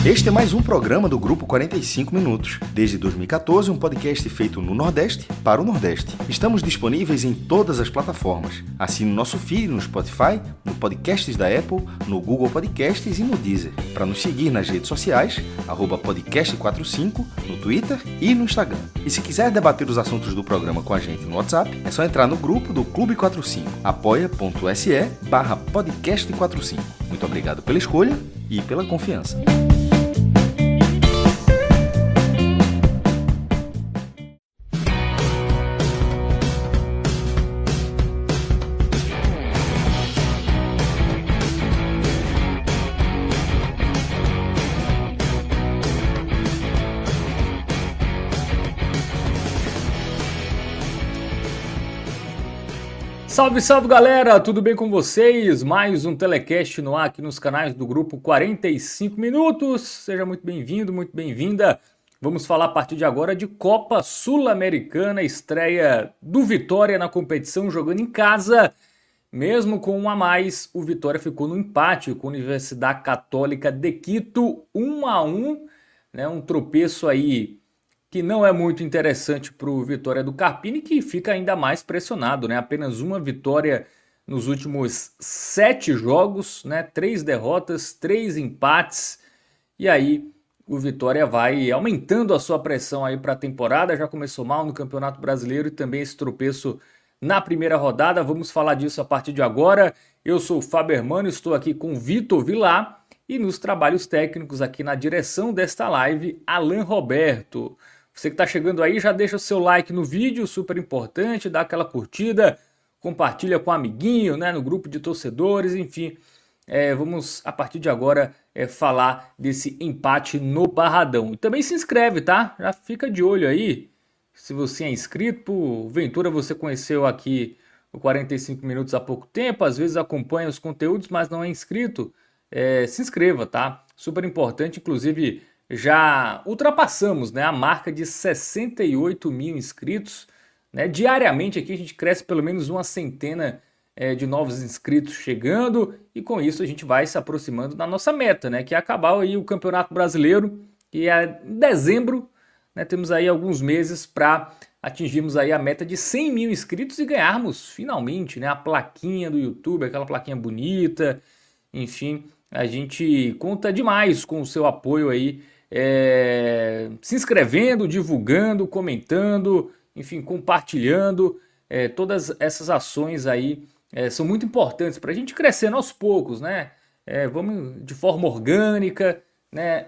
Este é mais um programa do Grupo 45 Minutos. Desde 2014, um podcast feito no Nordeste para o Nordeste. Estamos disponíveis em todas as plataformas. Assine o nosso feed no Spotify, no Podcasts da Apple, no Google Podcasts e no Deezer. Para nos seguir nas redes sociais, @podcast45, no Twitter e no Instagram. E se quiser debater os assuntos do programa com a gente no WhatsApp, é só entrar no grupo do Clube 45, apoia.se/podcast45. Muito obrigado pela escolha e pela confiança. Salve, salve galera, tudo bem com vocês? Mais um telecast no ar aqui nos canais do Grupo 45 Minutos. Seja muito bem-vindo, muito bem-vinda. Vamos falar a partir de agora de Copa Sul-Americana, estreia do Vitória na competição jogando em casa. Mesmo com um a mais, o Vitória ficou no empate com a Universidade Católica de Quito, 1-1, né? Um tropeço aí que não é muito interessante para o Vitória do Carpini, que fica ainda mais pressionado, né? Apenas uma vitória nos últimos 7 jogos, né? 3 derrotas, 3 empates, e aí o Vitória vai aumentando a sua pressão aí para a temporada. Já começou mal no Campeonato Brasileiro e também esse tropeço na primeira rodada. Vamos falar disso a partir de agora. Eu sou o Fábio Hermano, estou aqui com Vitor Vilar e nos trabalhos técnicos aqui na direção desta live, Alan Roberto. Você que está chegando aí, já deixa o seu like no vídeo, super importante, dá aquela curtida, compartilha com um amiguinho, né, no grupo de torcedores, enfim. Vamos, a partir de agora, falar desse empate no Barradão. E também se inscreve, tá? Já fica de olho aí, se você é inscrito. Porventura você conheceu aqui o 45 Minutos há pouco tempo, às vezes acompanha os conteúdos, mas não é inscrito, se inscreva, tá? Super importante, inclusive já ultrapassamos, né, a marca de 68 mil inscritos, né? Diariamente aqui a gente cresce pelo menos uma centena de novos inscritos chegando, e com isso a gente vai se aproximando da nossa meta, né, que é acabar aí o Campeonato Brasileiro, que é em dezembro, né? Temos aí alguns meses para atingirmos aí a meta de 100 mil inscritos e ganharmos finalmente, né, a plaquinha do YouTube, aquela plaquinha bonita. Enfim, a gente conta demais com o seu apoio aí, se inscrevendo, divulgando, comentando, enfim, compartilhando. Todas essas ações aí são muito importantes para a gente crescer aos poucos, né? Vamos de forma orgânica, né?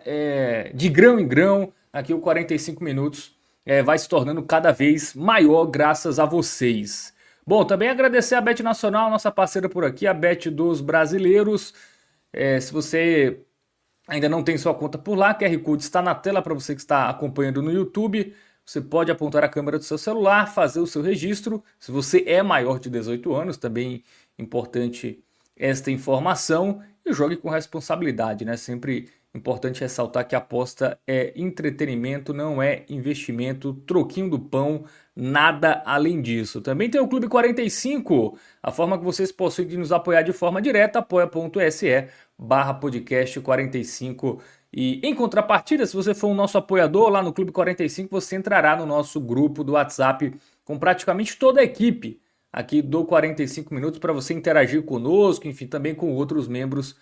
De grão em grão, aqui o 45 Minutos vai se tornando cada vez maior graças a vocês. Bom, também agradecer a Bet Nacional, nossa parceira por aqui, a Bet dos Brasileiros. Se você ainda não tem sua conta por lá, QR Code está na tela para você que está acompanhando no YouTube. Você pode apontar a câmera do seu celular, fazer o seu registro. Se você é maior de 18 anos, também importante esta informação. E jogue com responsabilidade, né? Sempre importante ressaltar que a aposta é entretenimento, não é investimento, troquinho do pão, nada além disso. Também tem o Clube 45, a forma que vocês possuem de nos apoiar de forma direta, apoia.se/podcast 45. E em contrapartida, se você for um nosso apoiador lá no Clube 45, você entrará no nosso grupo do WhatsApp com praticamente toda a equipe aqui do 45 Minutos para você interagir conosco, enfim, também com outros membros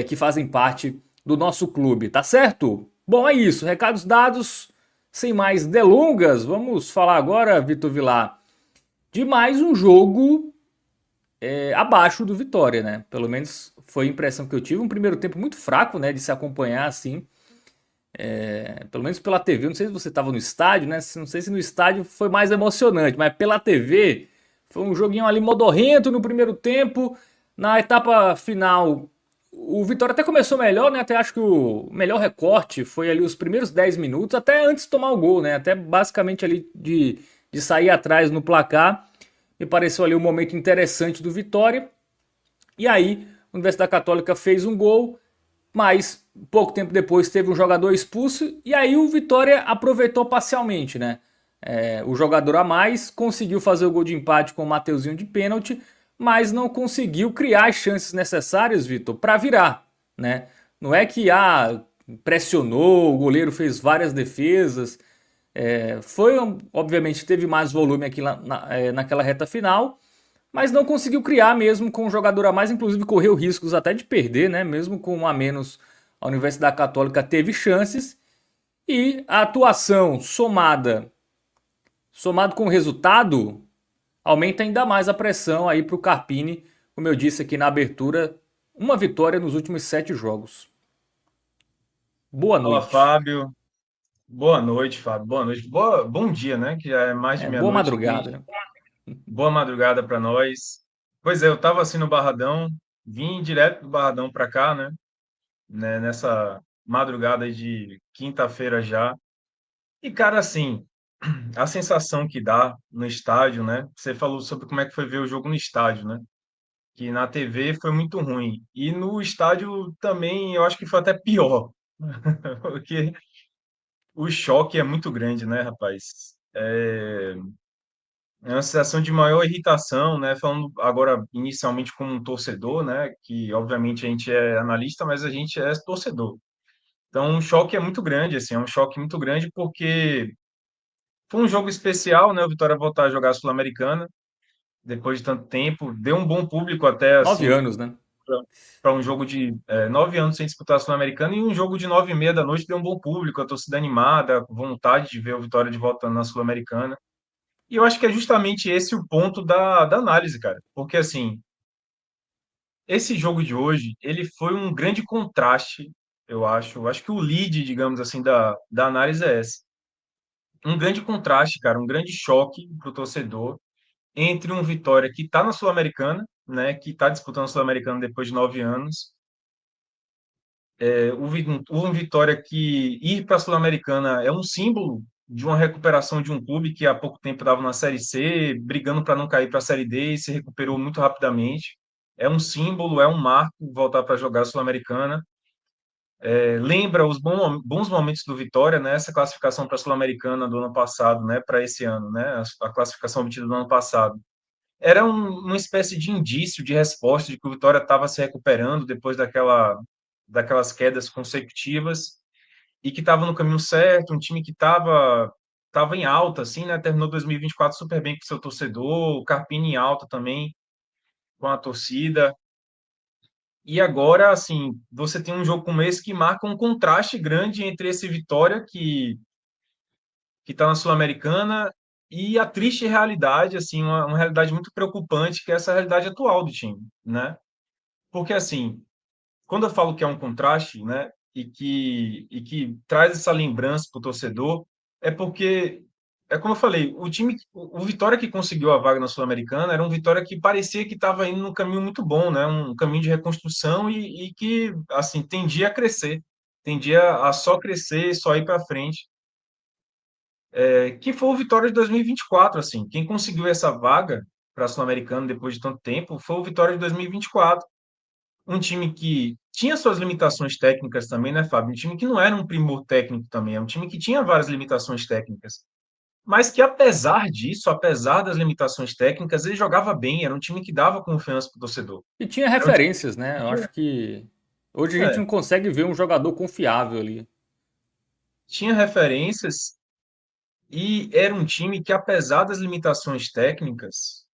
que fazem parte do nosso clube, tá certo? Bom, é isso, recados dados, sem mais delongas, vamos falar agora, Vitor Vilar, de mais um jogo abaixo do Vitória, né? Pelo menos foi a impressão que eu tive, um primeiro tempo muito fraco, né, de se acompanhar assim, pelo menos pela TV, não sei se você estava no estádio, né? Não sei se no estádio foi mais emocionante, mas pela TV foi um joguinho ali modorrento no primeiro tempo. Na etapa final, o Vitória até começou melhor, né? Até acho que o melhor recorte foi ali os primeiros 10 minutos, até antes de tomar o gol, né? Até basicamente ali de sair atrás no placar. Me pareceu ali um momento interessante do Vitória. E aí, a Universidade Católica fez um gol, mas pouco tempo depois teve um jogador expulso. E aí o Vitória aproveitou parcialmente, né? O jogador a mais conseguiu fazer o gol de empate com o Mateuzinho de pênalti, mas não conseguiu criar as chances necessárias, Vitor, para virar, né? Não é que pressionou, o goleiro fez várias defesas. Obviamente, teve mais volume aqui naquela reta final, mas não conseguiu criar mesmo com um jogador a mais, inclusive correu riscos até de perder, né? Mesmo com um a menos, a Universidade Católica teve chances e a atuação somado com o resultado, aumenta ainda mais a pressão aí para o Carpini, como eu disse aqui na abertura, uma vitória nos últimos 7 jogos. Boa Fala, noite. Fábio. Boa noite, Fábio. Boa noite. Bom dia, né? Que já é mais de Boa meia-noite aqui. madrugada, né? Boa madrugada para nós. Pois é, eu tava assim no Barradão, vim direto do Barradão para cá, Nessa madrugada aí de quinta-feira já. E, cara, assim, a sensação que dá no estádio, né? Você falou sobre como é que foi ver o jogo no estádio, né? Que na TV foi muito ruim. E no estádio também, eu acho que foi até pior. Porque o choque é muito grande, né, rapaz? É uma sensação de maior irritação, né? Falando agora inicialmente como um torcedor, né? Que obviamente a gente é analista, mas a gente é torcedor. Então, o choque é muito grande, assim, é um choque muito grande porque foi um jogo especial, né? O Vitória voltar a jogar a Sul-Americana depois de tanto tempo, deu um bom público até Nove assim anos, né? para um jogo de 9 anos sem disputar a Sul-Americana e um jogo de 9h30 da noite deu um bom público, a torcida animada, com vontade de ver o Vitória de volta na Sul-Americana. E eu acho que é justamente esse o ponto da análise, cara. Porque, assim, esse jogo de hoje, ele foi um grande contraste, eu acho. Eu acho que o lead, digamos assim, da análise é esse. Um grande contraste, cara, um grande choque para o torcedor entre um Vitória que está na Sul-Americana, né, que está disputando a Sul-Americana depois de 9 anos, um Vitória que ir para a Sul-Americana é um símbolo de uma recuperação de um clube que há pouco tempo estava na Série C, brigando para não cair para a Série D e se recuperou muito rapidamente. É um símbolo, é um marco voltar para jogar a Sul-Americana. Lembra os bons momentos do Vitória, né? Essa classificação para a Sul-Americana do ano passado, né? Para esse ano, né? A classificação obtida do ano passado. Era uma espécie de indício, de resposta de que o Vitória estava se recuperando depois daquelas quedas consecutivas e que estava no caminho certo, um time que estava em alta, assim, né? Terminou 2024 super bem com seu torcedor, o Carpini em alta também com a torcida. E agora, assim, você tem um jogo como esse que marca um contraste grande entre esse Vitória que está na Sul-Americana e a triste realidade, assim, uma realidade muito preocupante, que é essa realidade atual do time, né? Porque, assim, quando eu falo que é um contraste, né, e que traz essa lembrança para o torcedor, é porque, é como eu falei, o Vitória que conseguiu a vaga na Sul-Americana era um Vitória que parecia que estava indo num caminho muito bom, né, um caminho de reconstrução e que, assim, tendia a crescer, tendia a só crescer, só ir para frente, que foi o Vitória de 2024, assim, quem conseguiu essa vaga para a Sul-Americana depois de tanto tempo foi o Vitória de 2024, um time que tinha suas limitações técnicas também, né, Fábio? Um time que não era um primor técnico também, é um time que tinha várias limitações técnicas, mas que apesar disso, apesar das limitações técnicas, ele jogava bem, era um time que dava confiança para o torcedor. E tinha Era um time referências, né? que Eu acho tinha, que hoje a gente é, não consegue ver um jogador confiável ali. tinha referências e era um time que, apesar das limitações técnicas,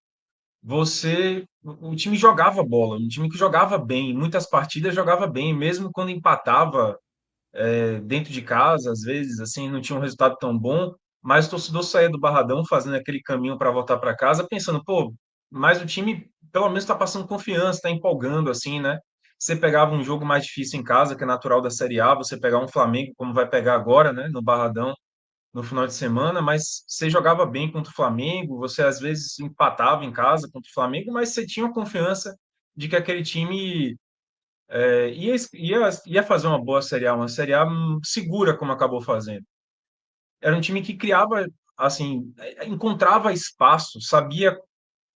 o time jogava bola, um time que jogava bem, em muitas partidas jogava bem, mesmo quando empatava dentro de casa, às vezes, assim, não tinha um resultado tão bom, mas o torcedor saía do Barradão fazendo aquele caminho para voltar para casa, pensando, pô, mas o time pelo menos está passando confiança, está empolgando, assim, né? Você pegava um jogo mais difícil em casa, que é natural da Série A, você pegar um Flamengo, como vai pegar agora, né, no Barradão, no final de semana, mas você jogava bem contra o Flamengo, você às vezes empatava em casa contra o Flamengo, mas você tinha confiança de que aquele time ia fazer uma boa Série A, uma Série A segura, como acabou fazendo. Era um time que criava, assim, encontrava espaço, sabia.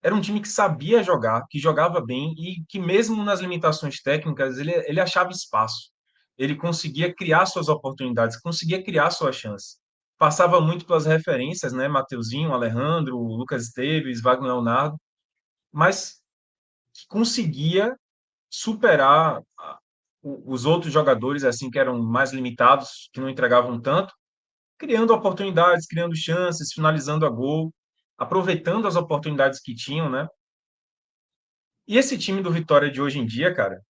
Era um time que sabia jogar, que jogava bem e que, mesmo nas limitações técnicas, ele achava espaço. Ele conseguia criar suas oportunidades, conseguia criar suas chances. Passava muito pelas referências, né? Mateuzinho, Alejandro, Lucas Esteves, Wagner Leonardo, mas que conseguia superar os outros jogadores assim que eram mais limitados, que não entregavam tanto, criando oportunidades, criando chances, finalizando a gol, aproveitando as oportunidades que tinham, né? E esse time do Vitória de hoje em dia, cara,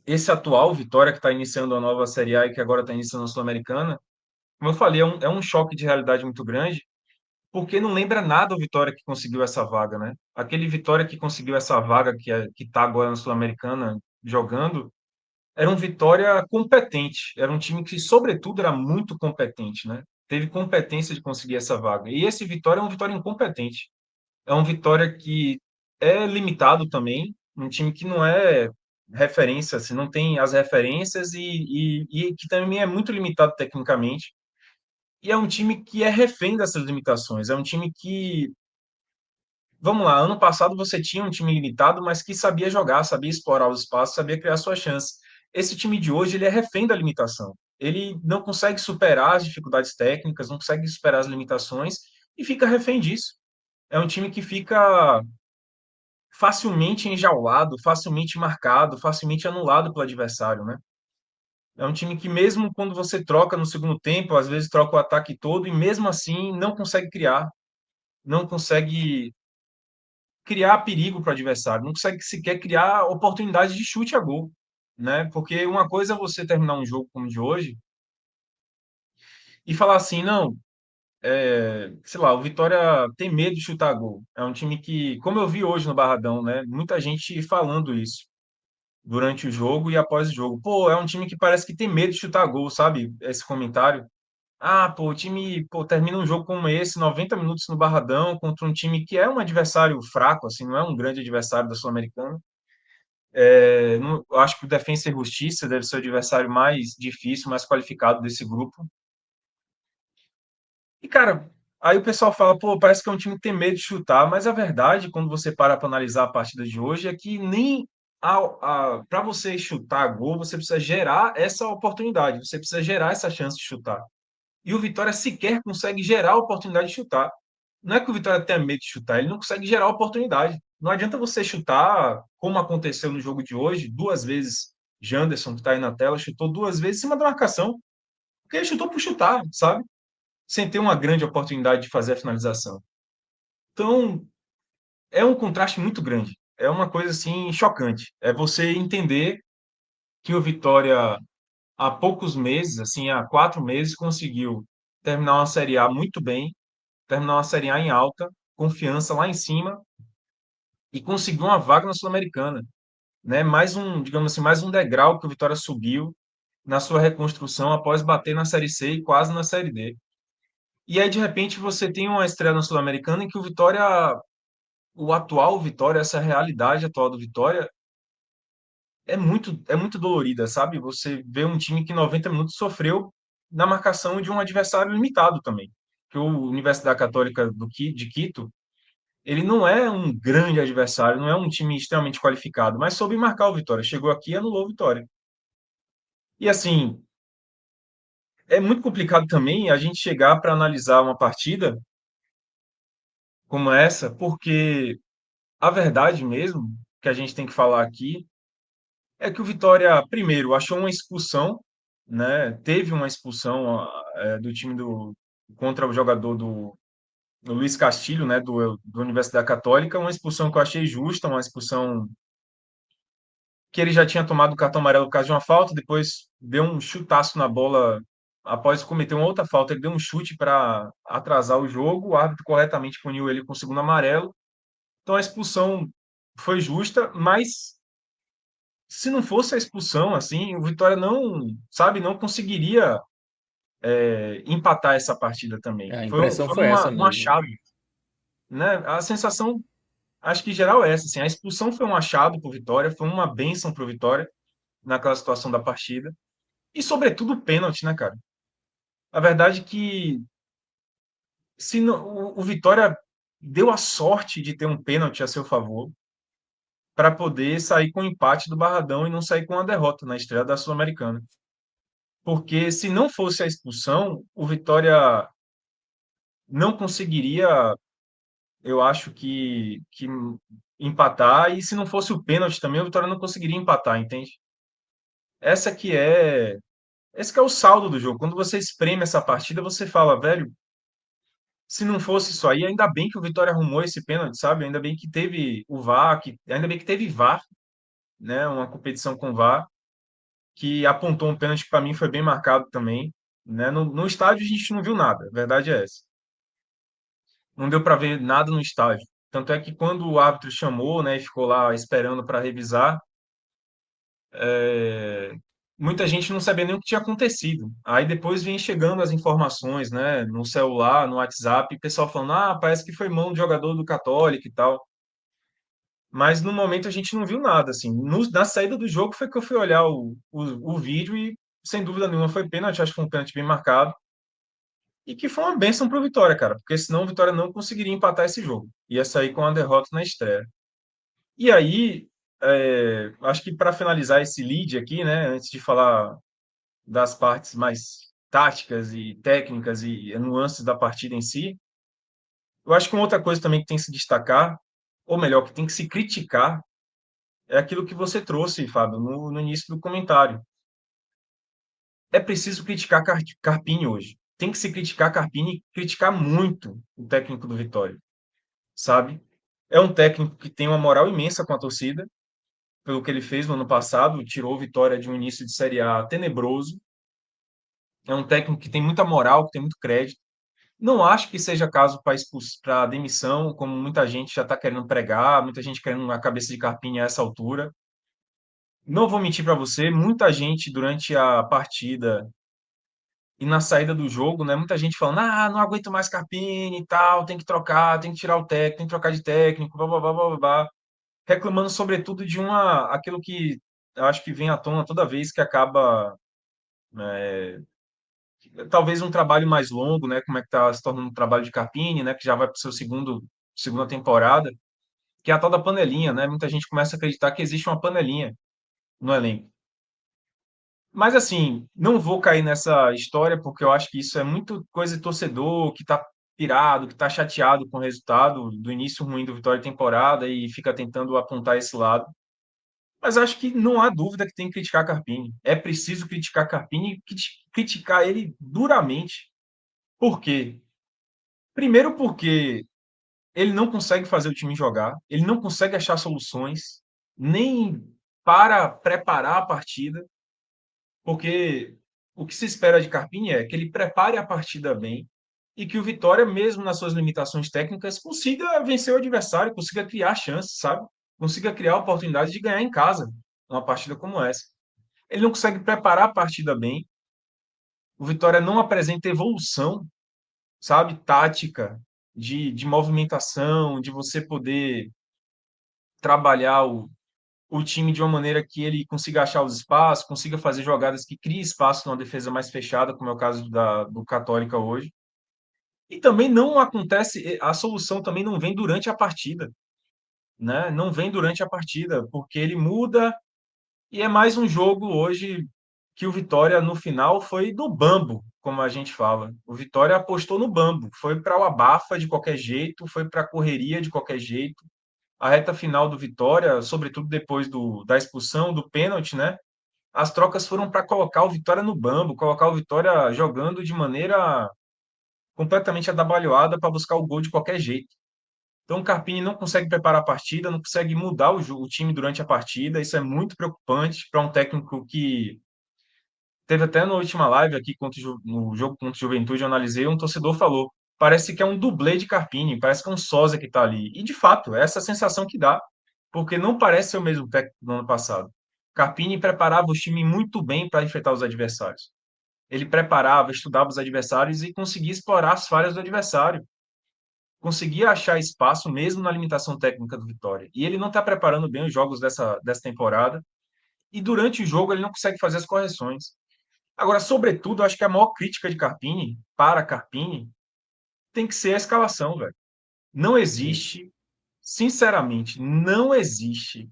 esse atual Vitória que está iniciando a nova Série A e que agora está iniciando a Sul-Americana, como eu falei, é um choque de realidade muito grande, porque não lembra nada o Vitória que conseguiu essa vaga, né? Aquele Vitória que conseguiu essa vaga que está agora na Sul-Americana jogando, era um Vitória competente, era um time que, sobretudo, era muito competente, né? Teve competência de conseguir essa vaga. E esse Vitória é um Vitória incompetente. É um Vitória que é limitado também, um time que não é referência, assim, não tem as referências e que também é muito limitado tecnicamente. E é um time que é refém dessas limitações. É um time que, vamos lá, ano passado você tinha um time limitado, mas que sabia jogar, sabia explorar os espaços, sabia criar suas chances. Esse time de hoje, ele é refém da limitação. Ele não consegue superar as dificuldades técnicas, não consegue superar as limitações e fica refém disso. É um time que fica facilmente enjaulado, facilmente marcado, facilmente anulado pelo adversário, né? É um time que mesmo quando você troca no segundo tempo, às vezes troca o ataque todo e mesmo assim não consegue criar, não consegue criar perigo para o adversário, não consegue sequer criar oportunidade de chute a gol, né? Porque uma coisa é você terminar um jogo como o de hoje e falar assim, não, sei lá, o Vitória tem medo de chutar gol. É um time que, como eu vi hoje no Barradão, né? Muita gente falando isso durante o jogo e após o jogo. Pô, é um time que parece que tem medo de chutar gol, sabe? Esse comentário. Ah, pô, o time, pô, termina um jogo como esse, 90 minutos no Barradão, contra um time que é um adversário fraco, assim, não é um grande adversário da Sul-Americana. Eu acho que o Defensa e Justiça deve ser o adversário mais difícil, mais qualificado desse grupo. E, cara, aí o pessoal fala, pô, parece que é um time que tem medo de chutar, mas a verdade, quando você para analisar a partida de hoje, é que nem para você chutar gol, você precisa gerar essa oportunidade, você precisa gerar essa chance de chutar. E o Vitória sequer consegue gerar a oportunidade de chutar. Não é que o Vitória tenha medo de chutar, ele não consegue gerar a oportunidade. Não adianta você chutar, como aconteceu no jogo de hoje, duas vezes. Janderson, que está aí na tela, chutou duas vezes em cima da marcação, porque ele chutou por chutar, sabe? Sem ter uma grande oportunidade de fazer a finalização. Então, é um contraste muito grande. É uma coisa assim chocante. É você entender que o Vitória, há poucos meses, assim, há 4 meses, conseguiu terminar uma Série A muito bem, terminar uma Série A em alta, confiança lá em cima e conseguiu uma vaga na Sul-Americana, né? Mais um, digamos assim, mais um degrau que o Vitória subiu na sua reconstrução após bater na Série C e quase na Série D. E aí, de repente, você tem uma estreia na Sul-Americana em que o Vitória, o atual Vitória, essa realidade atual do Vitória é muito dolorida, sabe? Você vê um time que em 90 minutos sofreu na marcação de um adversário limitado também. Que o Universidade Católica de Quito, ele não é um grande adversário, não é um time extremamente qualificado, mas soube marcar o Vitória. Chegou aqui e anulou o Vitória. E assim, é muito complicado também a gente chegar para analisar uma partida como essa, porque a verdade mesmo que a gente tem que falar aqui é que o Vitória, primeiro, achou uma expulsão, né? Teve uma expulsão do time contra o jogador do Luiz Castilho, né? Do Universidade Católica, uma expulsão que eu achei justa, uma expulsão que ele já tinha tomado o cartão amarelo por causa de uma falta, depois deu um chutaço na bola após cometer uma outra falta, ele deu um chute para atrasar o jogo, o árbitro corretamente puniu ele com o segundo amarelo. Então a expulsão foi justa, mas se não fosse a expulsão, assim, o Vitória não, sabe, não conseguiria empatar essa partida também. A Foi, impressão foi foi essa um mesmo. achado, né? A sensação, acho que geral é essa, assim, a expulsão foi um achado para o Vitória, foi uma bênção para o Vitória naquela situação da partida. E, sobretudo, o pênalti, né, cara? A verdade é que se o Vitória deu a sorte de ter um pênalti a seu favor para poder sair com o empate do Barradão e não sair com a derrota na estreia da Sul-Americana. Porque se não fosse a expulsão, o Vitória não conseguiria, eu acho que empatar, e se não fosse o pênalti também, o Vitória não conseguiria empatar, entende? Essa que é, esse que é o saldo do jogo. Quando você espreme essa partida, você fala, velho, se não fosse isso aí, ainda bem que o Vitória arrumou esse pênalti, sabe? Ainda bem que teve o VAR, ainda bem que teve VAR, né? Uma competição com VAR, que apontou um pênalti que para mim foi bem marcado também, né? No estádio a gente não viu nada, a verdade é essa. Não deu para ver nada no estádio. Tanto é que quando o árbitro chamou, né, e ficou lá esperando para revisar, é, muita gente não sabia nem o que tinha acontecido. Aí depois vem chegando as informações, né, no celular, no WhatsApp, o pessoal falando, parece que foi mão do jogador do Católico e tal. Mas no momento a gente não viu nada, assim. Na saída do jogo foi que eu fui olhar o vídeo e, sem dúvida nenhuma, foi pênalti. Acho que foi um pênalti bem marcado. E que foi uma bênção para o Vitória, cara, porque senão o Vitória não conseguiria empatar esse jogo. Ia sair com a derrota na estreia. E aí, acho que para finalizar esse lead aqui, né, antes de falar das partes mais táticas e técnicas e nuances da partida em si, eu acho que uma outra coisa também que tem que se destacar, ou melhor, que tem que se criticar, é aquilo que você trouxe, Fábio, no início do comentário. É preciso criticar Carpini hoje. Tem que se criticar Carpini e criticar muito o técnico do Vitória, sabe? É um técnico que tem uma moral imensa com a torcida, pelo que ele fez no ano passado, tirou o Vitória de um início de Série A tenebroso. É um técnico que tem muita moral, que tem muito crédito. Não acho que seja caso para demissão, como muita gente já está querendo pregar, muita gente querendo a cabeça de Carpini a essa altura. Não vou mentir para você, muita gente durante a partida e na saída do jogo, né, muita gente falando, não aguento mais Carpini e tal, tem que trocar, tem que tirar o técnico, tem que trocar de técnico, blá, blá, blá, blá, blá, reclamando sobretudo de aquilo que eu acho que vem à tona toda vez que acaba, talvez um trabalho mais longo, né, como é que está se tornando um trabalho de Carpini, né, que já vai para o seu segunda temporada, que é a tal da panelinha, né, muita gente começa a acreditar que existe uma panelinha no elenco. Mas assim, não vou cair nessa história porque eu acho que isso é muito coisa de torcedor que está pirado, que está chateado com o resultado do início ruim do Vitória temporada e fica tentando apontar esse lado. Mas acho que não há dúvida que tem que criticar Carpini. É preciso criticar Carpini e criticar ele duramente. Por quê? Primeiro porque ele não consegue fazer o time jogar, ele não consegue achar soluções, nem para preparar a partida. Porque o que se espera de Carpini é que ele prepare a partida bem e que o Vitória, mesmo nas suas limitações técnicas, consiga vencer o adversário, consiga criar chances, sabe? Consiga criar a oportunidade de ganhar em casa uma partida como essa. Ele não consegue preparar a partida bem, o Vitória não apresenta evolução, sabe? Tática, de movimentação, de você poder trabalhar o time de uma maneira que ele consiga achar os espaços, consiga fazer jogadas que criem espaço numa defesa mais fechada, como é o caso do Católica hoje. E também não acontece, a solução também não vem durante a partida, né? Não vem durante a partida, porque ele muda e é mais um jogo hoje que o Vitória no final foi do bambo, como a gente fala. O Vitória apostou no bambo, foi para o abafa de qualquer jeito, foi para a correria de qualquer jeito. A reta final do Vitória, sobretudo depois da expulsão, do pênalti, né? As trocas foram para colocar o Vitória no bambo, colocar o Vitória jogando de maneira completamente atabalhoada para buscar o gol de qualquer jeito. Então o Carpini não consegue preparar a partida, não consegue mudar o time durante a partida. Isso é muito preocupante para um técnico que teve até na última live aqui no jogo contra o Juventude, eu analisei, um torcedor falou: parece que é um dublê de Carpini, parece que é um sósia que está ali. E de fato, é essa sensação que dá, porque não parece ser o mesmo técnico do ano passado. Carpini preparava o time muito bem para enfrentar os adversários. Ele preparava, estudava os adversários e conseguia explorar as falhas do adversário. Conseguia achar espaço mesmo na limitação técnica do Vitória. E ele não está preparando bem os jogos dessa temporada. E durante o jogo ele não consegue fazer as correções. Agora, sobretudo, eu acho que a maior crítica de Carpini, para Carpini, tem que ser a escalação, velho. Não Isso. existe, sinceramente, não existe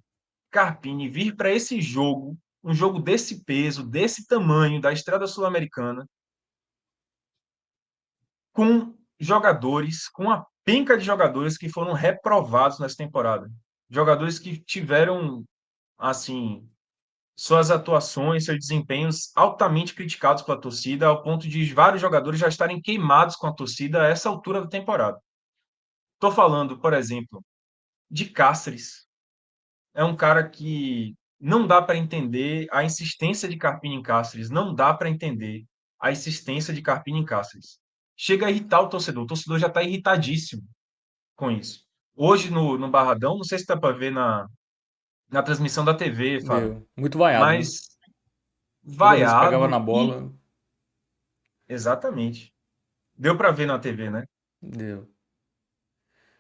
Carpini vir para esse jogo, um jogo desse peso, desse tamanho, da Estrada Sul-Americana, com jogadores, com a penca de jogadores que foram reprovados nessa temporada. Jogadores que tiveram, assim, suas atuações, seus desempenhos altamente criticados pela torcida, ao ponto de vários jogadores já estarem queimados com a torcida a essa altura da temporada. Estou falando, por exemplo, de Cáceres. É um cara que não dá para entender a insistência de Carpini em Cáceres, não dá para entender a insistência de Carpini em Cáceres. Chega a irritar o torcedor já está irritadíssimo com isso. Hoje no Barradão, não sei se dá para ver na transmissão da TV, Fábio, Deu. Muito vaiado, né? mas Toda vez que pegava vaiado na e bola, exatamente. Deu para ver na TV, né? deu.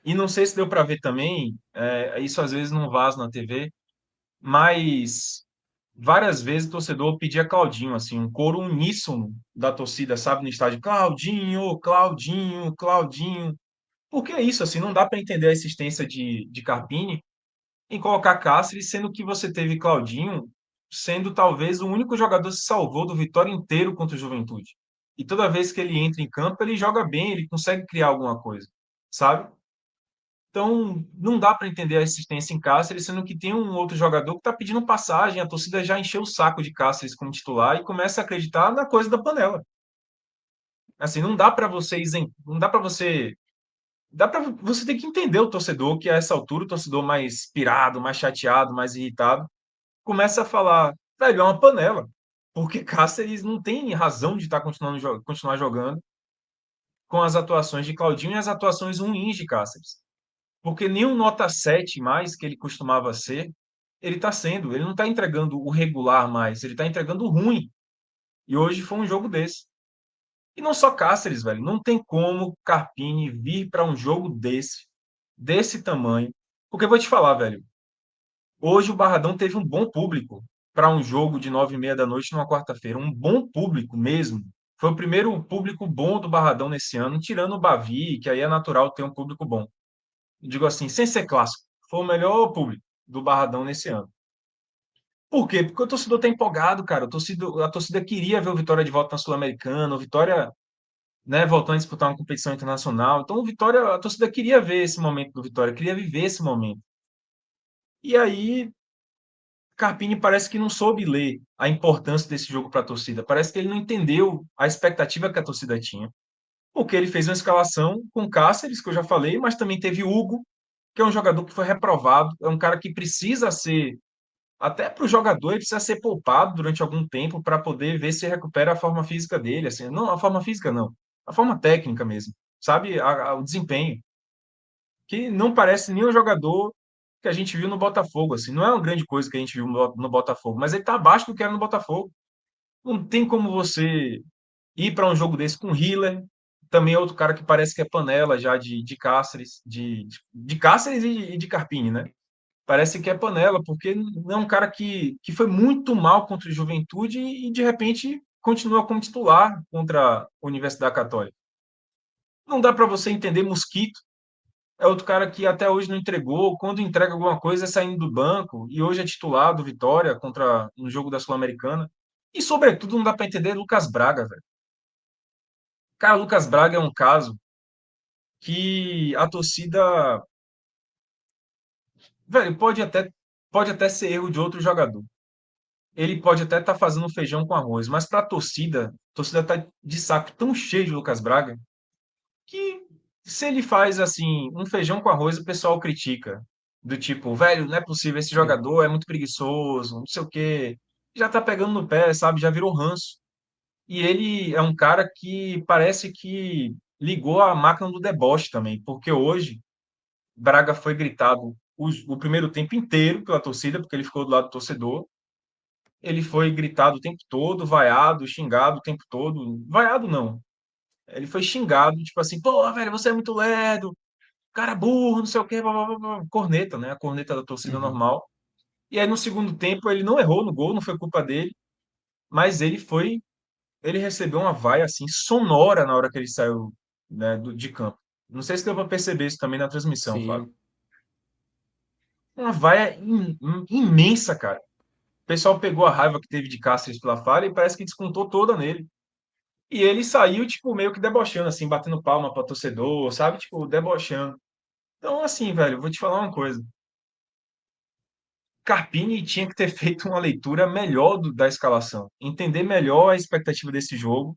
E não sei se deu para ver também, isso às vezes não vaza na TV, mas várias vezes o torcedor pedia Claudinho, assim, um coro uníssono da torcida, sabe, no estádio, Claudinho, Claudinho, Claudinho. Por que isso, assim, não dá para entender a existência de Carpini em colocar Cáceres, sendo que você teve Claudinho sendo talvez o único jogador que se salvou do Vitória inteiro contra o Juventude. E toda vez que ele entra em campo, ele joga bem, ele consegue criar alguma coisa, sabe? Então, não dá para entender a existência em Cáceres, sendo que tem um outro jogador que está pedindo passagem, a torcida já encheu o saco de Cáceres como titular e começa a acreditar na coisa da panela. Assim, não dá para você, não dá para você, dá para você ter que entender o torcedor que a essa altura, o torcedor mais pirado, mais chateado, mais irritado, começa a falar, velho, é uma panela, porque Cáceres não tem razão de estar continuando continuar jogando com as atuações de Claudinho e as atuações ruins de Cáceres. Porque nem um nota 7 mais que ele costumava ser, ele está sendo. Ele não está entregando o regular mais, ele está entregando o ruim. E hoje foi um jogo desse. E não só Cáceres, velho. Não tem como Carpini vir para um jogo desse tamanho. Porque eu vou te falar, velho. Hoje o Barradão teve um bom público para um jogo de 9h30 da noite numa quarta-feira. Um bom público mesmo. Foi o primeiro público bom do Barradão nesse ano, tirando o Bavi, que aí é natural ter um público bom. Digo assim, sem ser clássico, foi o melhor público do Barradão nesse ano. Por quê? Porque o torcedor tá empolgado, cara. A torcida queria ver o Vitória de volta na Sul-Americana, o Vitória, né, voltando a disputar uma competição internacional. Então, o Vitória, a torcida queria ver esse momento do Vitória, queria viver esse momento. E aí, Carpini parece que não soube ler a importância desse jogo para a torcida. Parece que ele não entendeu a expectativa que a torcida tinha. Porque ele fez uma escalação com Cáceres, que eu já falei, mas também teve Hugo, que é um jogador que foi reprovado, é um cara que precisa ser, até para o jogador, ele precisa ser poupado durante algum tempo para poder ver se recupera a forma física dele, assim, não a forma física não, a forma técnica mesmo, sabe, o desempenho, que não parece nenhum jogador que a gente viu no Botafogo, assim, não é uma grande coisa que a gente viu no Botafogo, mas ele está abaixo do que era no Botafogo. Não tem como você ir para um jogo desse com Hiller, também é outro cara que parece que é panela já de Cáceres, de Cáceres e de Carpini, né? Parece que é panela, porque é um cara que foi muito mal contra o Juventude e de repente continua como titular contra a Universidade Católica. Não dá para você entender Mosquito, é outro cara que até hoje não entregou, quando entrega alguma coisa é saindo do banco e hoje é titular do Vitória contra no jogo da Sul-Americana. E sobretudo não dá para entender Lucas Braga, velho. Cara, Lucas Braga é um caso que a torcida, velho, pode até ser erro de outro jogador. Ele pode até estar fazendo feijão com arroz, mas para a torcida tá de saco tão cheio de Lucas Braga que se ele faz assim um feijão com arroz, o pessoal critica. Do tipo, velho, não é possível, esse Sim. jogador é muito preguiçoso, não sei o quê. Já tá pegando no pé, sabe? Já virou ranço. E ele é um cara que parece que ligou a máquina do deboche também, porque hoje Braga foi gritado o primeiro tempo inteiro pela torcida, porque ele ficou do lado do torcedor. Ele foi gritado o tempo todo, vaiado, xingado o tempo todo. Vaiado não. Ele foi xingado, tipo assim, pô, velho, você é muito lerdo, cara burro, não sei o quê, blá, blá, blá, blá. Corneta, né? A corneta da torcida Uhum. normal. E aí no segundo tempo ele não errou no gol, não foi culpa dele, mas ele recebeu uma vaia assim sonora na hora que ele saiu, né, de campo. Não sei se deu para perceber isso também na transmissão, Fábio. Sim. Uma vaia imensa, cara. O pessoal pegou a raiva que teve de Cáceres pela falha e parece que descontou toda nele. E ele saiu, tipo, meio que debochando, assim, batendo palma para torcedor, sabe? Tipo, debochando. Então, assim, velho, vou te falar uma coisa. Carpini tinha que ter feito uma leitura melhor da escalação, entender melhor a expectativa desse jogo,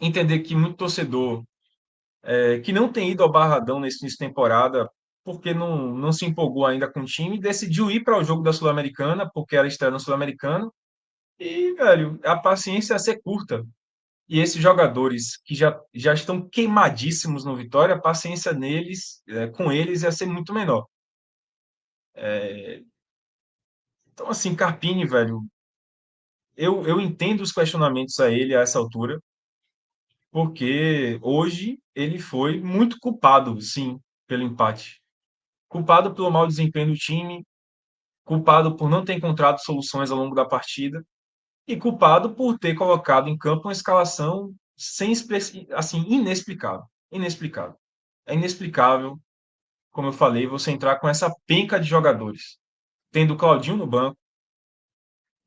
entender que muito torcedor que não tem ido ao Barradão nesse início de temporada, porque não se empolgou ainda com o time, decidiu ir para o jogo da Sul-Americana, porque era estreia na Sul-Americana, e, velho, a paciência ia ser curta. E esses jogadores que já estão queimadíssimos no Vitória, a paciência neles, com eles ia ser muito menor. Então, assim, Carpini, velho, eu entendo os questionamentos a ele a essa altura, porque hoje ele foi muito culpado, sim, pelo empate. Culpado pelo mau desempenho do time, culpado por não ter encontrado soluções ao longo da partida e culpado por ter colocado em campo uma escalação assim inexplicável, inexplicável. É inexplicável, como eu falei, você entrar com essa penca de jogadores, tendo Claudinho no banco,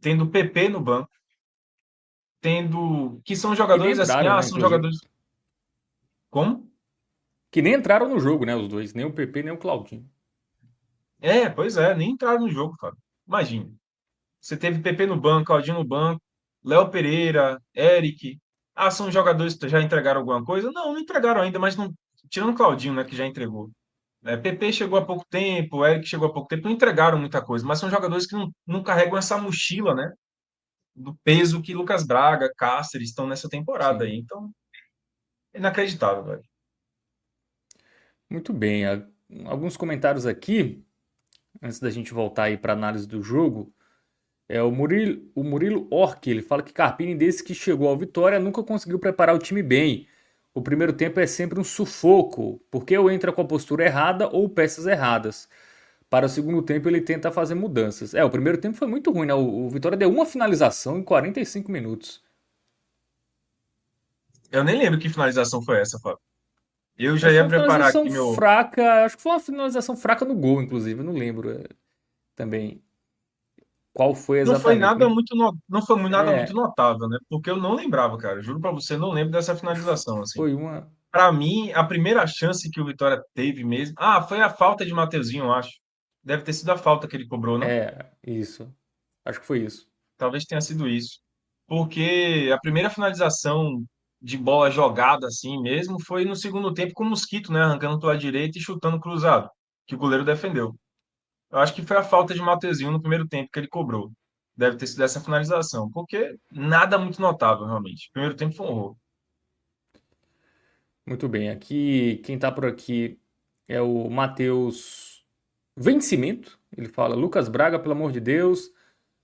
tendo PP no banco, tendo que são Que nem jogadores assim, entraram, né, são inclusive. jogadores como? Que nem entraram no jogo, né, os dois. Nem o PP, nem o Claudinho. Pois é, nem entraram no jogo, Fábio. Imagina. Você teve PP no banco, Claudinho no banco, Léo Pereira, Eric. São jogadores que já entregaram alguma coisa? Não entregaram ainda, mas não, tirando o Claudinho, né, que já entregou. PP chegou há pouco tempo, Eric chegou há pouco tempo, não entregaram muita coisa, mas são jogadores que não carregam essa mochila, né, do peso que Lucas Braga, Cáceres estão nessa temporada aí. Sim. Então, é inacreditável, velho. Muito bem. Alguns comentários aqui, antes da gente voltar aí para análise do jogo. O Murilo Orc, ele fala que Carpini, desde que chegou ao Vitória, nunca conseguiu preparar o time bem. O primeiro tempo é sempre um sufoco, porque ou entra com a postura errada ou peças erradas. Para o segundo tempo ele tenta fazer mudanças. O primeiro tempo foi muito ruim, né? O Vitória deu uma finalização em 45 minutos. Eu nem lembro que finalização foi essa, Fábio. Eu já Mas foi ia uma preparar finalização aqui meu. fraca, acho que foi uma finalização fraca no gol, inclusive, eu não lembro também qual foi Não foi exatamente. nada muito, não foi nada muito É, notável, né? Porque eu não lembrava, cara. Juro pra você, não lembro dessa finalização, assim. foi uma. Para mim, a primeira chance que o Vitória teve mesmo. Foi a falta de Mateuzinho, eu acho. Deve ter sido a falta que ele cobrou, não? Isso. Acho que foi isso. Talvez tenha sido isso. Porque a primeira finalização de bola jogada assim mesmo foi no segundo tempo com o Mosquito, né? Arrancando pela direita e chutando cruzado, que o goleiro defendeu. Eu acho que foi a falta de Mateuzinho no primeiro tempo que ele cobrou. Deve ter sido essa finalização. Porque nada muito notável, realmente. O primeiro tempo foi um horror. Muito bem. Aqui, quem tá por aqui é o Matheus Vencimento. Ele fala: Lucas Braga, pelo amor de Deus,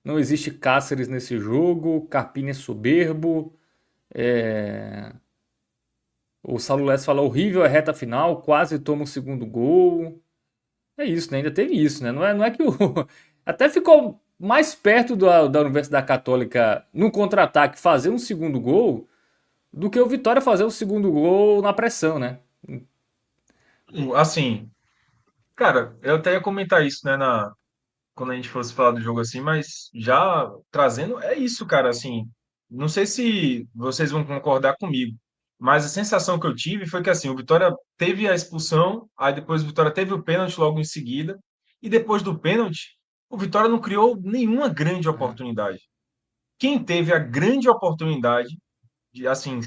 não existe Cáceres nesse jogo. Carpini é soberbo. É... O Saulo Lessa fala: horrível a reta final, quase toma o segundo gol. É isso, né? Ainda teve isso, né? Não é que o. Até ficou mais perto da Universidade Católica no contra-ataque fazer um segundo gol do que o Vitória fazer o segundo gol na pressão, né? Assim, cara, eu até ia comentar isso, né, quando a gente fosse falar do jogo assim, mas já trazendo, é isso, cara, assim, não sei se vocês vão concordar comigo, mas a sensação que eu tive foi que, assim, o Vitória teve a expulsão, aí depois o Vitória teve o pênalti logo em seguida, e depois do pênalti, o Vitória não criou nenhuma grande É, oportunidade. Quem teve a grande oportunidade,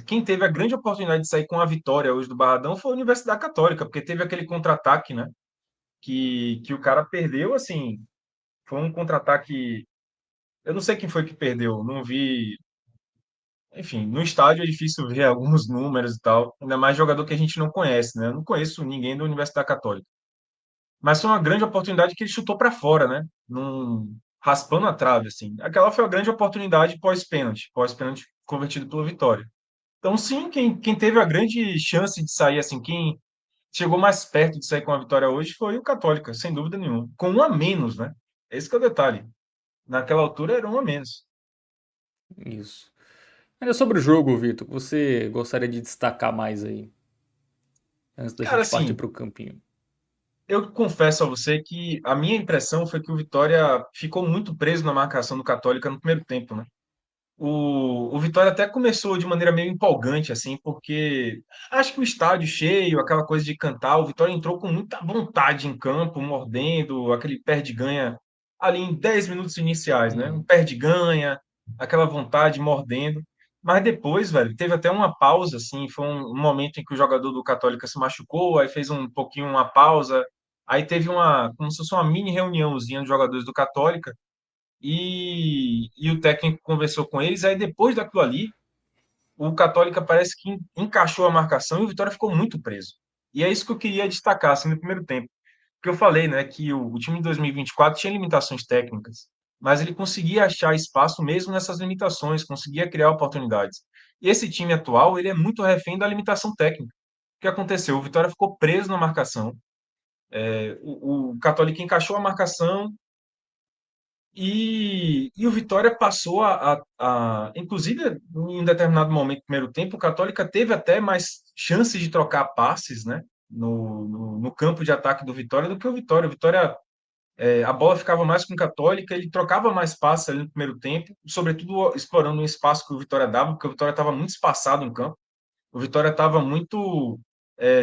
quem teve a grande oportunidade de sair com a vitória hoje do Barradão foi a Universidade Católica, porque teve aquele contra-ataque, né, que o cara perdeu, assim, foi um contra-ataque. Eu não sei quem foi que perdeu, não vi. Enfim, no estádio é difícil ver alguns números e tal, ainda mais jogador que a gente não conhece, né? Eu não conheço ninguém da Universidade Católica. Mas foi uma grande oportunidade que ele chutou para fora, né? Raspando a trave, assim. Aquela foi a grande oportunidade pós-pênalti convertido pelo Vitória. Então, sim, quem teve a grande chance de sair, assim, quem chegou mais perto de sair com a vitória hoje foi o Católica, sem dúvida nenhuma. Com um a menos, né? Esse que é o detalhe. Naquela altura era um a menos. isso. Ainda sobre o jogo, Vitor, você gostaria de destacar mais aí, antes da Cara, gente partir assim, para o campinho? eu confesso a você que a minha impressão foi que o Vitória ficou muito preso na marcação do Católica no primeiro tempo, né? O Vitória até começou de maneira meio empolgante, assim, porque acho que o estádio cheio, aquela coisa de cantar, o Vitória entrou com muita vontade em campo, mordendo, aquele perde-ganha ali em 10 minutos iniciais, né? Um Uhum. perde-ganha, aquela vontade mordendo. Mas depois, velho, teve até uma pausa, assim, foi um momento em que o jogador do Católica se machucou, aí fez um pouquinho uma pausa, aí teve como se fosse uma mini reuniãozinha dos jogadores do Católica, e o técnico conversou com eles, aí depois daquilo ali, o Católica parece que encaixou a marcação e o Vitória ficou muito preso. E é isso que eu queria destacar, assim, no primeiro tempo. Porque eu falei, né, que o time de 2024 tinha limitações técnicas, mas ele conseguia achar espaço mesmo nessas limitações, conseguia criar oportunidades. E esse time atual, ele é muito refém da limitação técnica. O que aconteceu? O Vitória ficou preso na marcação, o Católica encaixou a marcação e o Vitória passou inclusive, em determinado momento do primeiro tempo, o Católica teve até mais chances de trocar passes, né, no campo de ataque do Vitória do que o Vitória. O Vitória a bola ficava mais com o Católica, ele trocava mais passes ali no primeiro tempo, sobretudo explorando um espaço que o Vitória dava, porque o Vitória estava muito espaçado em campo. O Vitória estava muito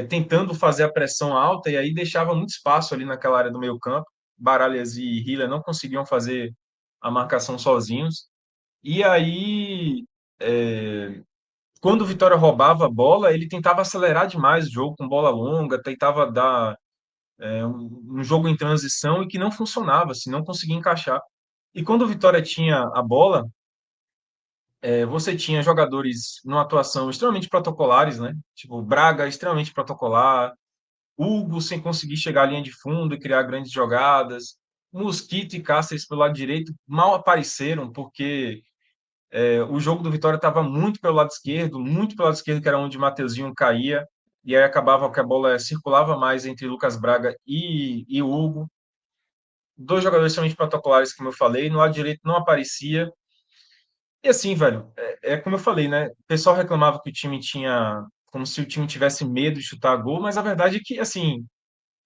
tentando fazer a pressão alta e aí deixava muito espaço ali naquela área do meio campo. Baralhas e Hiller não conseguiam fazer a marcação sozinhos. E aí, quando o Vitória roubava a bola, ele tentava acelerar demais o jogo com bola longa, tentava dar um jogo em transição e que não funcionava, assim, não conseguia encaixar. E quando o Vitória tinha a bola, você tinha jogadores numa atuação extremamente protocolares, né? Tipo, Braga extremamente protocolar, Hugo sem conseguir chegar à linha de fundo e criar grandes jogadas, Mosquito e Cáceres pelo lado direito mal apareceram, porque o jogo do Vitória estava muito pelo lado esquerdo, muito pelo lado esquerdo, que era onde o Mateuzinho caía, e aí acabava que a bola circulava mais entre Lucas Braga e Hugo. Dois jogadores extremamente protocolares, como eu falei, no lado direito não aparecia. E assim, velho, é como eu falei, né? O pessoal reclamava que o time tinha, como se o time tivesse medo de chutar gol, mas a verdade é que, assim,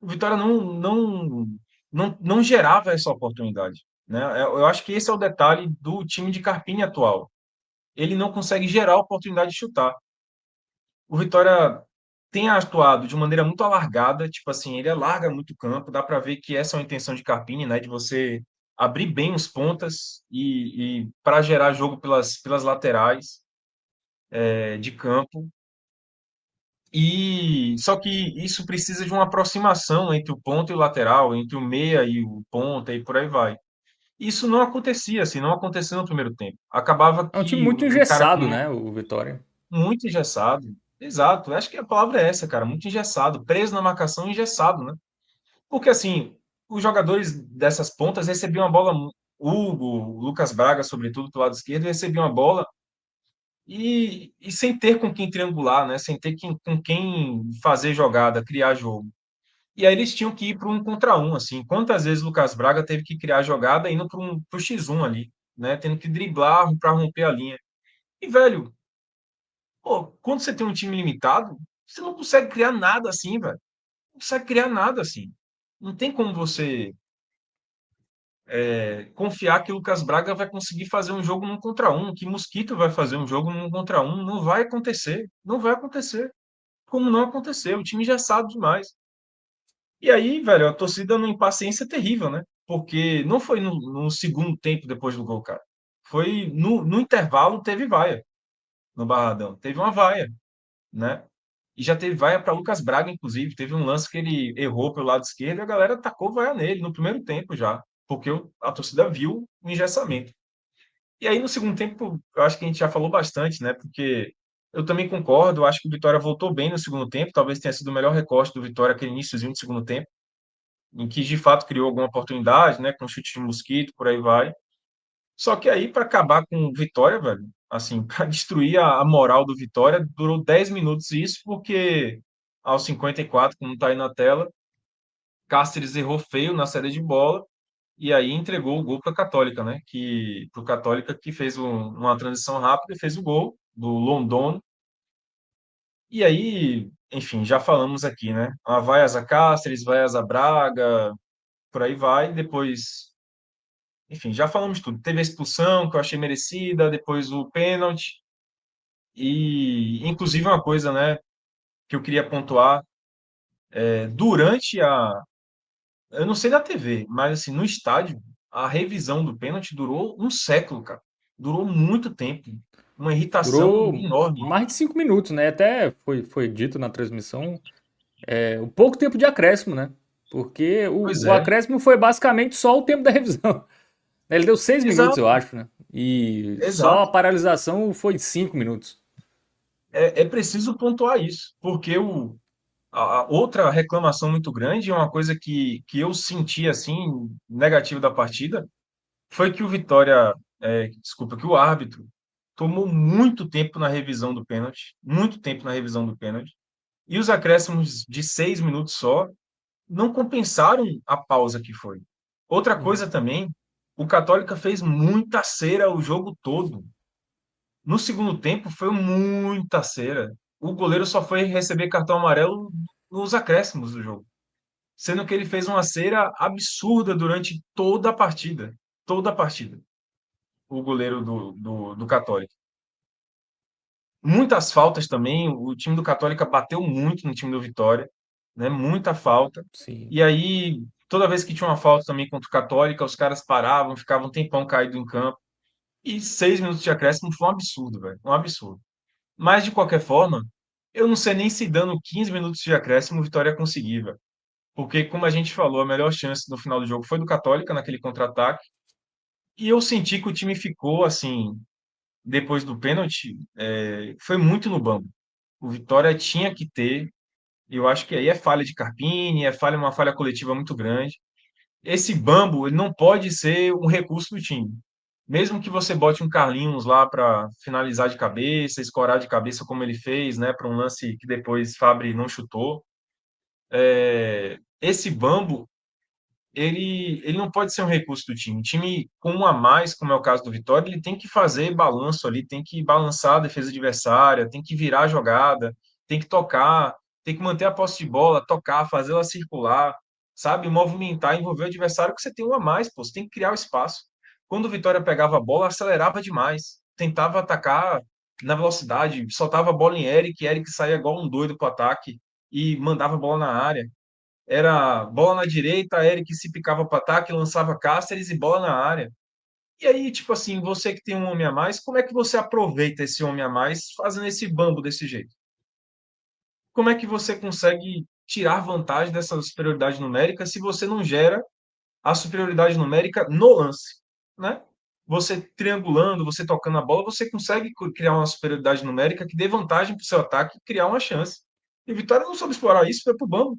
o Vitória não gerava essa oportunidade, né? Eu acho que esse é o detalhe do time de Carpini atual. Ele não consegue gerar oportunidade de chutar. O Vitória tem atuado de maneira muito alargada, tipo assim, ele alarga muito o campo, dá para ver que essa é uma intenção de Carpini, né, de você abrir bem os pontas e para gerar jogo pelas laterais de campo. E só que isso precisa de uma aproximação entre o ponta e o lateral, entre o meia e o ponta e por aí vai. Isso não acontecia, assim, não aconteceu no primeiro tempo. Acabava É um time que muito um cara engessado, como né? O Vitória. muito engessado. Exato, acho que a palavra é essa, cara, muito engessado, preso na marcação, engessado, né? Porque assim, os jogadores dessas pontas recebiam a bola, Hugo, Lucas Braga, sobretudo pelo lado esquerdo, recebiam a bola e sem ter com quem triangular, né? Sem ter com quem fazer jogada, criar jogo. E aí eles tinham que ir para um contra um, assim. Quantas vezes o Lucas Braga teve que criar jogada indo pro X1 ali, né? Tendo que driblar para romper a linha. E, velho, pô, quando você tem um time limitado, você não consegue criar nada assim, velho. Não consegue criar nada assim. Não tem como você confiar que o Lucas Braga vai conseguir fazer um jogo num contra um, que Mosquito vai fazer um jogo num contra um. Não vai acontecer. Não vai acontecer. Como não aconteceu. O time já sabe demais. E aí, velho, a torcida numa impaciência terrível, né? Porque não foi no segundo tempo depois do gol, cara. Foi no intervalo, teve vaia no Barradão. Teve uma vaia, né? E já teve vaia para Lucas Braga, inclusive. Teve um lance que ele errou pelo lado esquerdo e a galera tacou vaia nele no primeiro tempo já, porque a torcida viu o engessamento. E aí no segundo tempo, eu acho que a gente já falou bastante, né? Porque eu também concordo, eu acho que o Vitória voltou bem no segundo tempo, talvez tenha sido o melhor recorte do Vitória aquele iníciozinho do segundo tempo, em que de fato criou alguma oportunidade, né? Com chute de mosquito, por aí vai. Só que aí, para acabar com o Vitória, velho, assim, para destruir a moral do Vitória, durou 10 minutos isso, porque aos 54, como está aí na tela, Cáceres errou feio na saída de bola e aí entregou o gol para a Católica, né? Que para o Católica que fez uma transição rápida e fez o gol do London. E aí, enfim, já falamos aqui, né? Vaias a Cáceres, vaias a Braga, por aí vai. Depois, enfim, já falamos tudo. Teve a expulsão que eu achei merecida, depois o pênalti. E, inclusive, uma coisa, né, que eu queria pontuar, durante a. Eu não sei da TV, mas assim, no estádio, a revisão do pênalti durou um século, cara. Durou muito tempo. Uma irritação Durou enorme. mais de 5 minutos, né? Até foi dito na transmissão, o pouco tempo de acréscimo, né? Porque Pois o é, acréscimo foi basicamente só o tempo da revisão. Ele deu 6 minutos, eu exato, acho, né? E só a exato. paralisação foi 5 minutos. É preciso pontuar isso, porque a outra reclamação muito grande, uma coisa que eu senti assim, negativo da partida, foi que o Vitória, desculpa, que o árbitro tomou muito tempo na revisão do pênalti, muito tempo na revisão do pênalti, e os acréscimos de 6 minutos só não compensaram a pausa que foi. Outra É, coisa também, o Católica fez muita cera o jogo todo. No segundo tempo foi muita cera. O goleiro só foi receber cartão amarelo nos acréscimos do jogo, sendo que ele fez uma cera absurda durante toda a partida. Toda a partida. O goleiro do Católica. Muitas faltas também. O time do Católica bateu muito no time do Vitória, né? Muita falta. sim. E aí, toda vez que tinha uma falta também contra o Católica, os caras paravam, ficavam um tempão caído em campo. E 6 minutos de acréscimo foi um absurdo, velho. Um absurdo. Mas, de qualquer forma, eu não sei nem se dando 15 minutos de acréscimo, o Vitória ia conseguir, velho. Porque, como a gente falou, a melhor chance no final do jogo foi do Católica, naquele contra-ataque. E eu senti que o time ficou, assim, depois do pênalti, foi muito no bambo. O Vitória tinha que ter, eu acho que aí é falha de Carpini, uma falha coletiva muito grande. Esse bambo, ele não pode ser um recurso do time. Mesmo que você bote um Carlinhos lá para finalizar de cabeça, escorar de cabeça como ele fez, né, para um lance que depois Fabri não chutou, esse bambo ele não pode ser um recurso do time. O time com um a mais, como é o caso do Vitória, ele tem que fazer balanço ali, tem que balançar a defesa adversária, tem que virar a jogada, tem que tocar, tem que manter a posse de bola, tocar, fazer ela circular, sabe? Movimentar, envolver o adversário, que você tem um a mais, pô, você tem que criar o espaço. Quando o Vitória pegava a bola, acelerava demais, tentava atacar na velocidade, soltava a bola em Eric, Eric saía igual um doido pro ataque e mandava a bola na área. Era bola na direita, Eric se picava para ataque, lançava Cáceres e bola na área. E aí, tipo assim, você que tem um homem a mais, como é que você aproveita esse homem a mais fazendo esse bambo desse jeito? Como é que você consegue tirar vantagem dessa superioridade numérica se você não gera a superioridade numérica no lance, né? Você triangulando, você tocando a bola, você consegue criar uma superioridade numérica que dê vantagem para o seu ataque e criar uma chance. E Vitória não soube explorar isso, foi pro bambo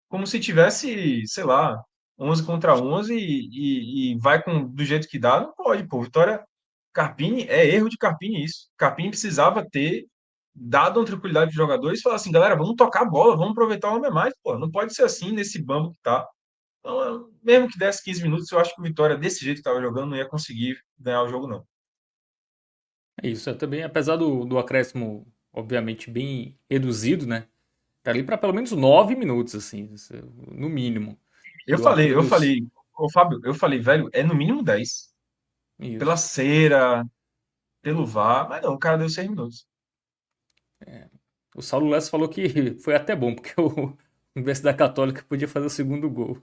como se tivesse, sei lá, 11 contra 11 e vai do jeito que dá, não pode, pô. Vitória Carpini, é erro de Carpini isso. Carpini precisava ter dado uma tranquilidade para os jogadores e falar assim, galera, vamos tocar a bola, vamos aproveitar o homem a mais, pô. Não pode ser assim nesse bambo que tá. Então, mesmo que desse 15 minutos, eu acho que o Vitória, desse jeito que estava jogando, não ia conseguir ganhar o jogo, não. É isso, também, apesar do acréscimo, obviamente, bem reduzido, né? Tá ali para pelo menos 9 minutos, assim, no mínimo. Eu E o falei, Arthur eu dos. falei, ô Fábio, eu falei, velho, é no mínimo 10 pela Isso. cera, pelo VAR, mas não, o cara deu 6 minutos. O Saulo Lessa falou que foi até bom, porque o Universidade Católica podia fazer o segundo gol.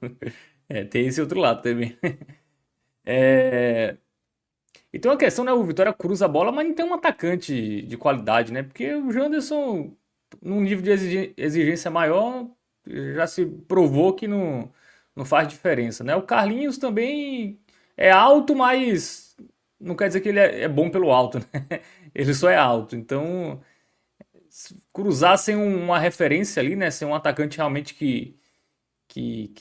Tem esse outro lado também. É, e tem uma questão, né? O Vitória cruza a bola, mas não tem um atacante de qualidade, né? Porque o Janderson, num nível de exigência maior, já se provou que não faz diferença, né? O Carlinhos também é alto, mas não quer dizer que ele é bom pelo alto, né? Ele só é alto. Então, cruzar sem uma referência ali, né? Sem um atacante realmente que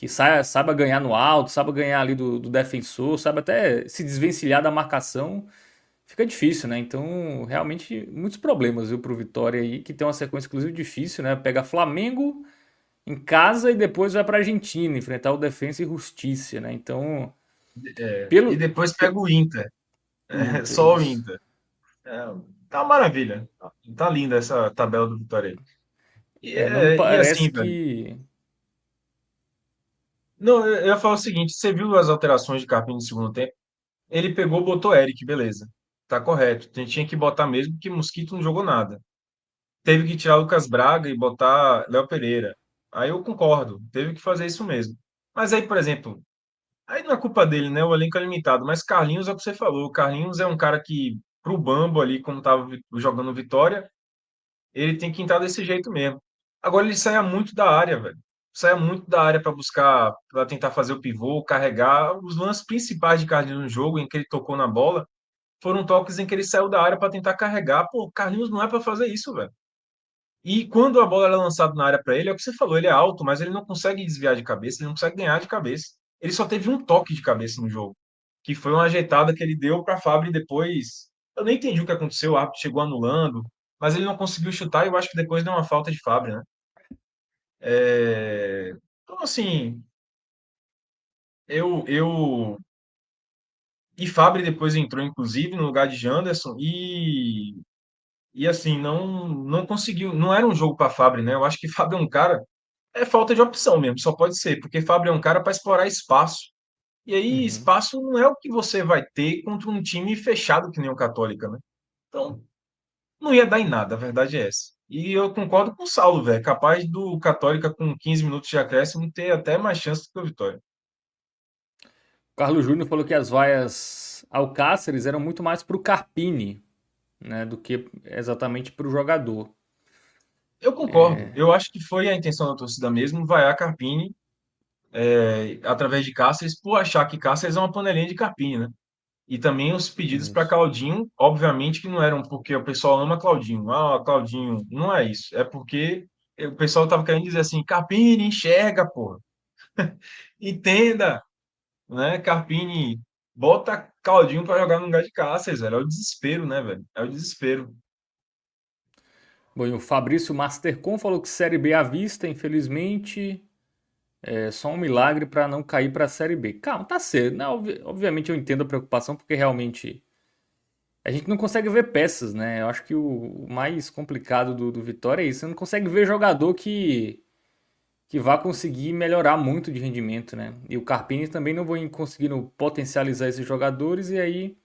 saiba ganhar no alto, saiba ganhar ali do defensor, saiba até se desvencilhar da marcação, fica difícil, né? Então, realmente, muitos problemas, viu, pro Vitória aí, que tem uma sequência, inclusive, difícil, né? Pega Flamengo em casa e depois vai pra Argentina, enfrentar o Defensa e Justiça, né? Então, E pelo... depois pega pe- o Inter. Inter, Só o isso. Inter. É, tá uma maravilha. Tá linda essa tabela do Vitória aí. Não me E parece assim, velho. que... Não, eu ia falar o seguinte: você viu as alterações de Carpini no segundo tempo? Ele pegou, botou Eric, beleza. Tá correto. Tinha que botar mesmo, porque Mosquito não jogou nada. Teve que tirar Lucas Braga e botar Léo Pereira. Aí eu concordo, teve que fazer isso mesmo. Mas aí, por exemplo, Aí não é culpa dele, né? O elenco é limitado. Mas Carlinhos é o que você falou. O Carlinhos é um cara que, pro Bambo ali, como tava jogando Vitória, ele tem que entrar desse jeito mesmo. Agora ele saia muito da área, velho. Saia muito da área para buscar, para tentar fazer o pivô, carregar. Os lances principais de Carlinhos no jogo, em que ele tocou na bola, foram toques em que ele saiu da área para tentar carregar. Pô, Carlinhos não é para fazer isso, velho. E quando a bola era lançada na área para ele, é o que você falou, ele é alto, mas ele não consegue desviar de cabeça, ele não consegue ganhar de cabeça. Ele só teve um toque de cabeça no jogo, que foi uma ajeitada que ele deu para Fábio depois. Eu nem entendi o que aconteceu, o árbitro chegou anulando, mas ele não conseguiu chutar e eu acho que depois deu uma falta de Fábio, né? Então, assim, eu. E Fábio depois entrou, inclusive, no lugar de Janderson e assim, não conseguiu. Não era um jogo para Fábio, né? Eu acho que Fábio é um cara. É falta de opção mesmo, só pode ser, porque Fábio é um cara para explorar espaço. E aí, Uhum. espaço não é o que você vai ter contra um time fechado que nem o Católica, né? Então, não ia dar em nada, a verdade é essa. E eu concordo com o Saulo, velho. Capaz do Católica, com 15 minutos de acréscimo, ter até mais chance do que o Vitória. Carlos Júnior falou que as vaias Alcáceres eram muito mais para o Carpini, né, do que exatamente para o jogador. Eu concordo. Eu acho que foi a intenção da torcida mesmo, vaiar Carpini através de Cáceres, por achar que Cáceres é uma panelinha de Carpini, né? E também os pedidos para Isso. Claudinho, obviamente que não eram porque o pessoal ama Claudinho. Ah, Claudinho, não é isso. É porque o pessoal estava querendo dizer assim, Carpini, enxerga, pô. Entenda, né? Carpini, bota Claudinho para jogar no lugar de Cáceres, velho. É o desespero, né, velho? É o desespero. Bom, e o Fabrício Mastercom falou que Série B à vista, infelizmente, é só um milagre para não cair para a Série B. Calma, tá certo. Não, obviamente eu entendo a preocupação, porque realmente a gente não consegue ver peças, né? Eu acho que o mais complicado do Vitória é isso. Você não consegue ver jogador que vá conseguir melhorar muito de rendimento, né? E o Carpini também não vai conseguindo potencializar esses jogadores, e aí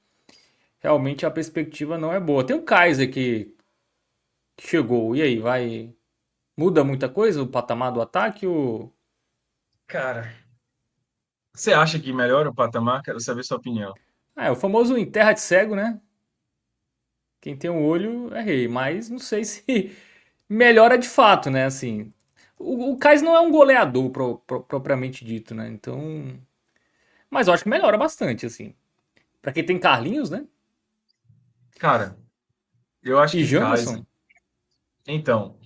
realmente a perspectiva não é boa. Tem o Kaiser que chegou, e aí, vai. Muda muita coisa o patamar do ataque? Ou... Cara, você acha que melhora o patamar? Quero saber sua opinião. Ah, é o famoso em terra de cego, né? Quem tem um olho é rei, mas não sei se melhora de fato, né? Assim, o Kais não é um goleador propriamente dito, né? Então, mas eu acho que melhora bastante, assim. Pra quem tem Carlinhos, né? Cara, eu acho E que Kaiser. Janderson. Então,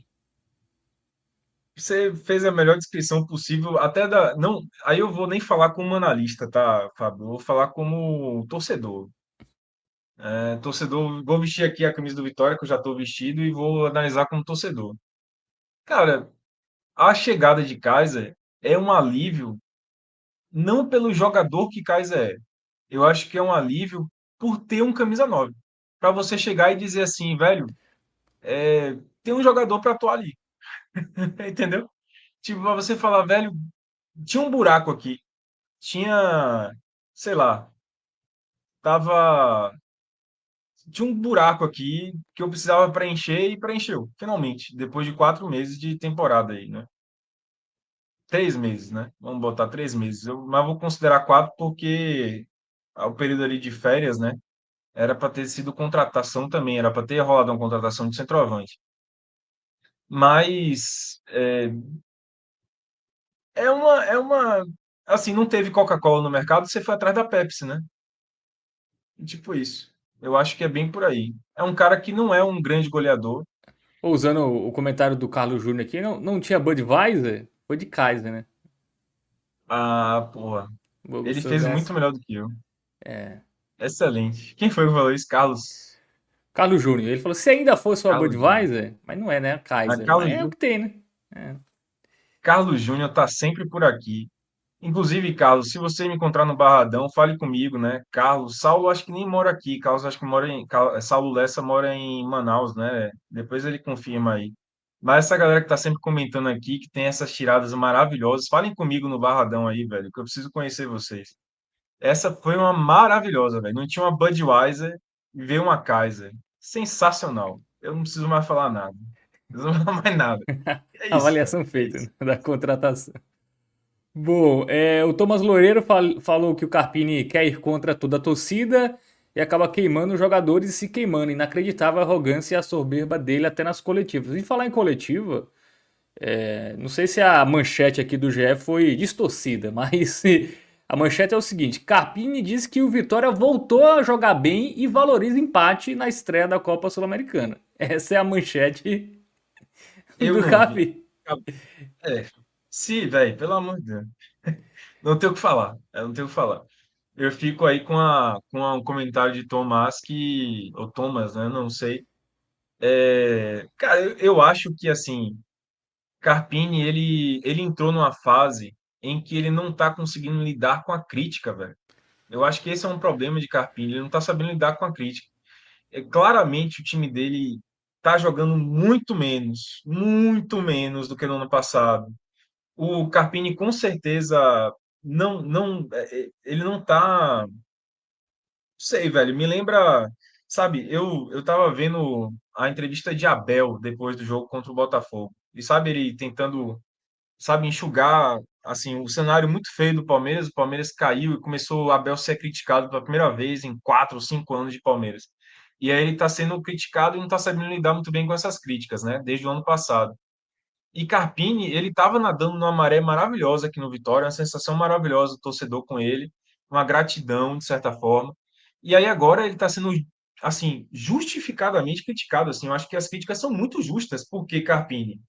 você fez a melhor descrição possível, até da. Não, aí eu vou nem falar como analista, tá, Fábio? Eu vou falar como torcedor. Torcedor, vou vestir aqui a camisa do Vitória, que eu já estou vestido, e vou analisar como torcedor. Cara, a chegada de Kaiser é um alívio, não pelo jogador que Kaiser é. Eu acho que é um alívio por ter um camisa 9. Para você chegar e dizer assim, velho, tem um jogador para atuar ali. Entendeu? Tipo, pra você falar, velho, tinha um buraco aqui. Tinha, sei lá, tava. Tinha um buraco aqui que eu precisava preencher e preencheu, finalmente, depois de 4 meses de temporada aí, né? 3 meses, né? Vamos botar 3 meses. Mas vou considerar quatro porque o período ali de férias, né? Era para ter sido contratação também, era para ter rolado uma contratação de centroavante. Mas assim, não teve Coca-Cola no mercado, você foi atrás da Pepsi, né? Tipo isso. Eu acho que é bem por aí. É um cara que não é um grande goleador. Usando o comentário do Carlos Júnior aqui, não tinha Budweiser? Foi de Kaiser, né? Ah, porra. Vou Ele gostar fez muito dessa. melhor do que eu. É. Excelente. Quem foi que falou isso? Carlos Júnior. Ele falou: se ainda fosse uma Carlos Júnior. Budweiser, mas não é, né? A Ah, Kaiser. Mas é o que tem, né? É. Carlos Júnior tá sempre por aqui. Inclusive, Carlos, se você me encontrar no Barradão, fale comigo, né? Carlos, Saulo acho que nem mora aqui. Carlos acho que mora Saulo Lessa mora em Manaus, né? Depois ele confirma aí. Mas essa galera que tá sempre comentando aqui, que tem essas tiradas maravilhosas, falem comigo no Barradão aí, velho, que eu preciso conhecer vocês. Essa foi uma maravilhosa, velho. Não tinha uma Budweiser e veio uma Kaiser. Sensacional. Eu não preciso mais falar nada. Não preciso falar mais nada. É isso, cara. Avaliação É feita, isso. né? Da contratação. Bom, o Thomas Loureiro falou que o Carpini quer ir contra toda a torcida e acaba queimando os jogadores e se queimando. Inacreditável a arrogância e a soberba dele até nas coletivas. E falar em coletiva, não sei se a manchete aqui do GE foi distorcida, mas a manchete é o seguinte: Carpini diz que o Vitória voltou a jogar bem e valoriza empate na estreia da Copa Sul-Americana. Essa é a manchete Eu do não vi. Carpini. É, se, velho, pelo amor de Deus. Não tenho o que falar. Eu não tenho o que falar. Eu fico aí um comentário de Tomás que. Ou Thomas, né? Não sei. Cara, eu acho que, assim, Carpini, ele entrou numa fase em que ele não tá conseguindo lidar com a crítica, velho. Eu acho que esse é um problema de Carpini. Ele não tá sabendo lidar com a crítica. Claramente, o time dele tá jogando muito menos do que no ano passado. O Carpini, com certeza, ele não tá. Não sei, velho. Me lembra, sabe? Eu tava vendo a entrevista de Abel depois do jogo contra o Botafogo. E sabe, ele tentando, sabe, enxugar assim o cenário muito feio do Palmeiras. O Palmeiras caiu e começou o Abel a ser criticado pela primeira vez em 4 ou 5 anos de Palmeiras. E aí ele está sendo criticado e não está sabendo lidar muito bem com essas críticas, né? Desde o ano passado. E Carpini, ele estava nadando numa maré maravilhosa aqui no Vitória, uma sensação maravilhosa do torcedor com ele, uma gratidão, de certa forma. E aí agora ele está sendo, assim, justificadamente criticado. Assim, eu acho que as críticas são muito justas, porque Carpini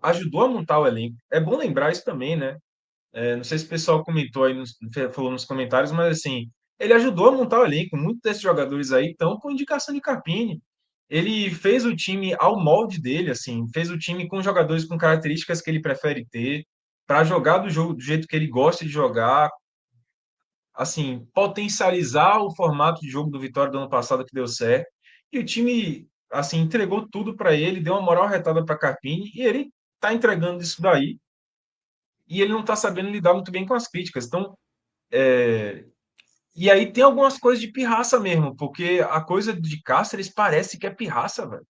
ajudou a montar o elenco. É bom lembrar isso também, né? Não sei se o pessoal comentou aí, falou nos comentários, mas assim, ele ajudou a montar o elenco. Muitos desses jogadores aí estão com indicação de Carpini. Ele fez o time ao molde dele, assim, fez o time com jogadores com características que ele prefere ter, para jogar do jeito que ele gosta de jogar, assim, potencializar o formato de jogo do Vitória do ano passado que deu certo. E o time, assim, entregou tudo para ele, deu uma moral retada para Carpini, e ele está entregando isso daí e ele não está sabendo lidar muito bem com as críticas. Então, e aí tem algumas coisas de pirraça mesmo, porque a coisa de Cáceres parece que é pirraça, velho.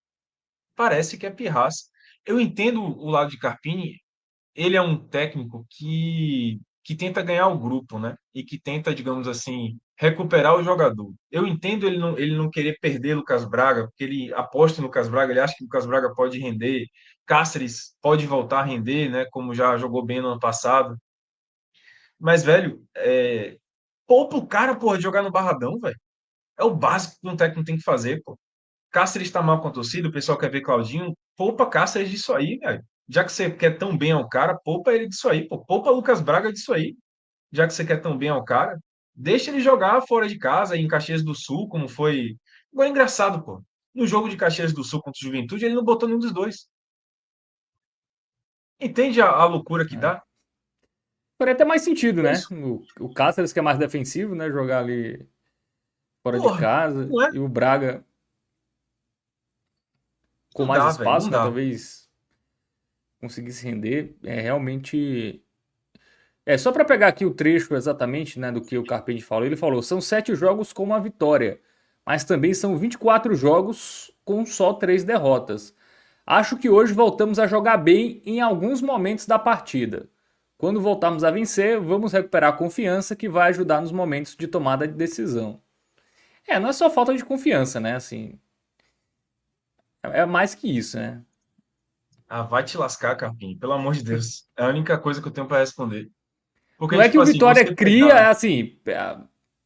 Parece que é pirraça. Eu entendo o lado de Carpini, ele é um técnico que tenta ganhar o grupo, né? E que tenta, digamos assim, recuperar o jogador. Eu entendo ele não querer perder Lucas Braga, porque ele aposta no Lucas Braga, ele acha que o Lucas Braga pode render, Cáceres pode voltar a render, né? Como já jogou bem no ano passado. Mas, velho, poupa o cara, porra, de jogar no Barradão, velho. É o básico que um técnico tem que fazer, pô. Cáceres está mal com a torcida, o pessoal quer ver Claudinho. Poupa Cáceres disso aí, velho. Já que você quer tão bem ao cara, poupa ele disso aí, pô. Poupa Lucas Braga disso aí. Já que você quer tão bem ao cara, deixa ele jogar fora de casa, em Caxias do Sul, como foi. Agora, é engraçado, pô. No jogo de Caxias do Sul contra o Juventude, ele não botou nenhum dos dois. Entende a loucura que É. dá? Faria até mais sentido, É né? isso. O Cáceres, que é mais defensivo, né? Jogar ali fora de Porra, casa. não é? E o Braga com Não mais dá, velho. espaço, Não né? dá. Talvez conseguisse render. É realmente. Só para pegar aqui o trecho exatamente, né, do que o Carpegiani falou. Ele falou: são 7 jogos com uma vitória, mas também são 24 jogos com só 3 derrotas. Acho que hoje voltamos a jogar bem em alguns momentos da partida. Quando voltarmos a vencer, vamos recuperar a confiança que vai ajudar nos momentos de tomada de decisão. Não é só falta de confiança, né? Assim, é mais que isso, né? Ah, vai te lascar, Carpinho. Pelo amor de Deus. É a única coisa que eu tenho para responder. Não Porque, é que tipo o assim, Vitória você cria, pegar. assim,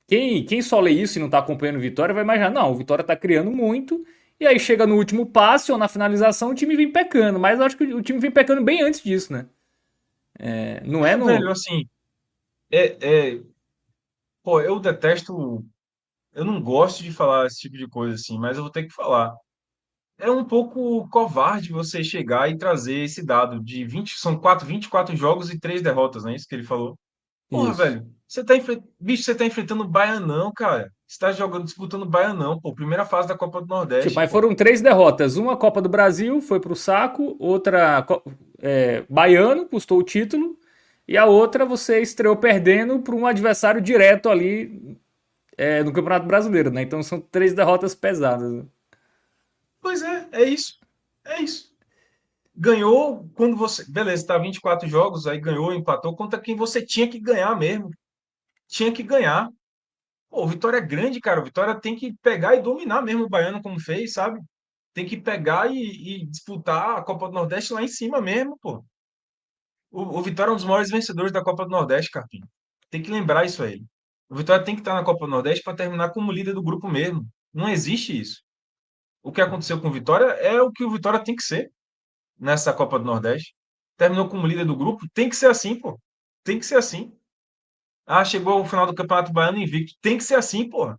quem só lê isso e não tá acompanhando o Vitória vai imaginar, não, o Vitória tá criando muito, e aí chega no último passe ou na finalização o time vem pecando, mas eu acho que o time vem pecando bem antes disso, né? Não é Velho, no. assim. É, é, pô, eu detesto. Eu não gosto de falar esse tipo de coisa assim, mas eu vou ter que falar. É um pouco covarde você chegar e trazer esse dado de 20 são 24 jogos e 3 derrotas, não é isso que ele falou? Porra, Isso. velho, bicho, você tá enfrentando o Baianão, cara. Você tá jogando, disputando o Baianão, pô, primeira fase da Copa do Tipo, Nordeste, mas pô. foram 3 derrotas. Uma Copa do Brasil foi pro saco, outra Baiano, custou o título, e a outra você estreou perdendo para um adversário direto ali no Campeonato Brasileiro, né? Então são 3 derrotas pesadas, né? Pois é isso. É isso. Ganhou quando você. Beleza, tá 24 jogos, aí ganhou, empatou contra quem você tinha que ganhar mesmo. Tinha que ganhar. Pô, o Vitória é grande, cara. O Vitória tem que pegar e dominar mesmo o Baiano, como fez, sabe? Tem que pegar e disputar a Copa do Nordeste lá em cima mesmo, pô. O Vitória é um dos maiores vencedores da Copa do Nordeste, Carpinho. Tem que lembrar isso aí. O Vitória tem que estar na Copa do Nordeste para terminar como líder do grupo mesmo. Não existe isso. O que aconteceu com o Vitória é o que o Vitória tem que ser nessa Copa do Nordeste. Terminou como líder do grupo, tem que ser assim, pô. Tem que ser assim. Ah, chegou ao final do Campeonato Baiano invicto. Tem que ser assim, pô.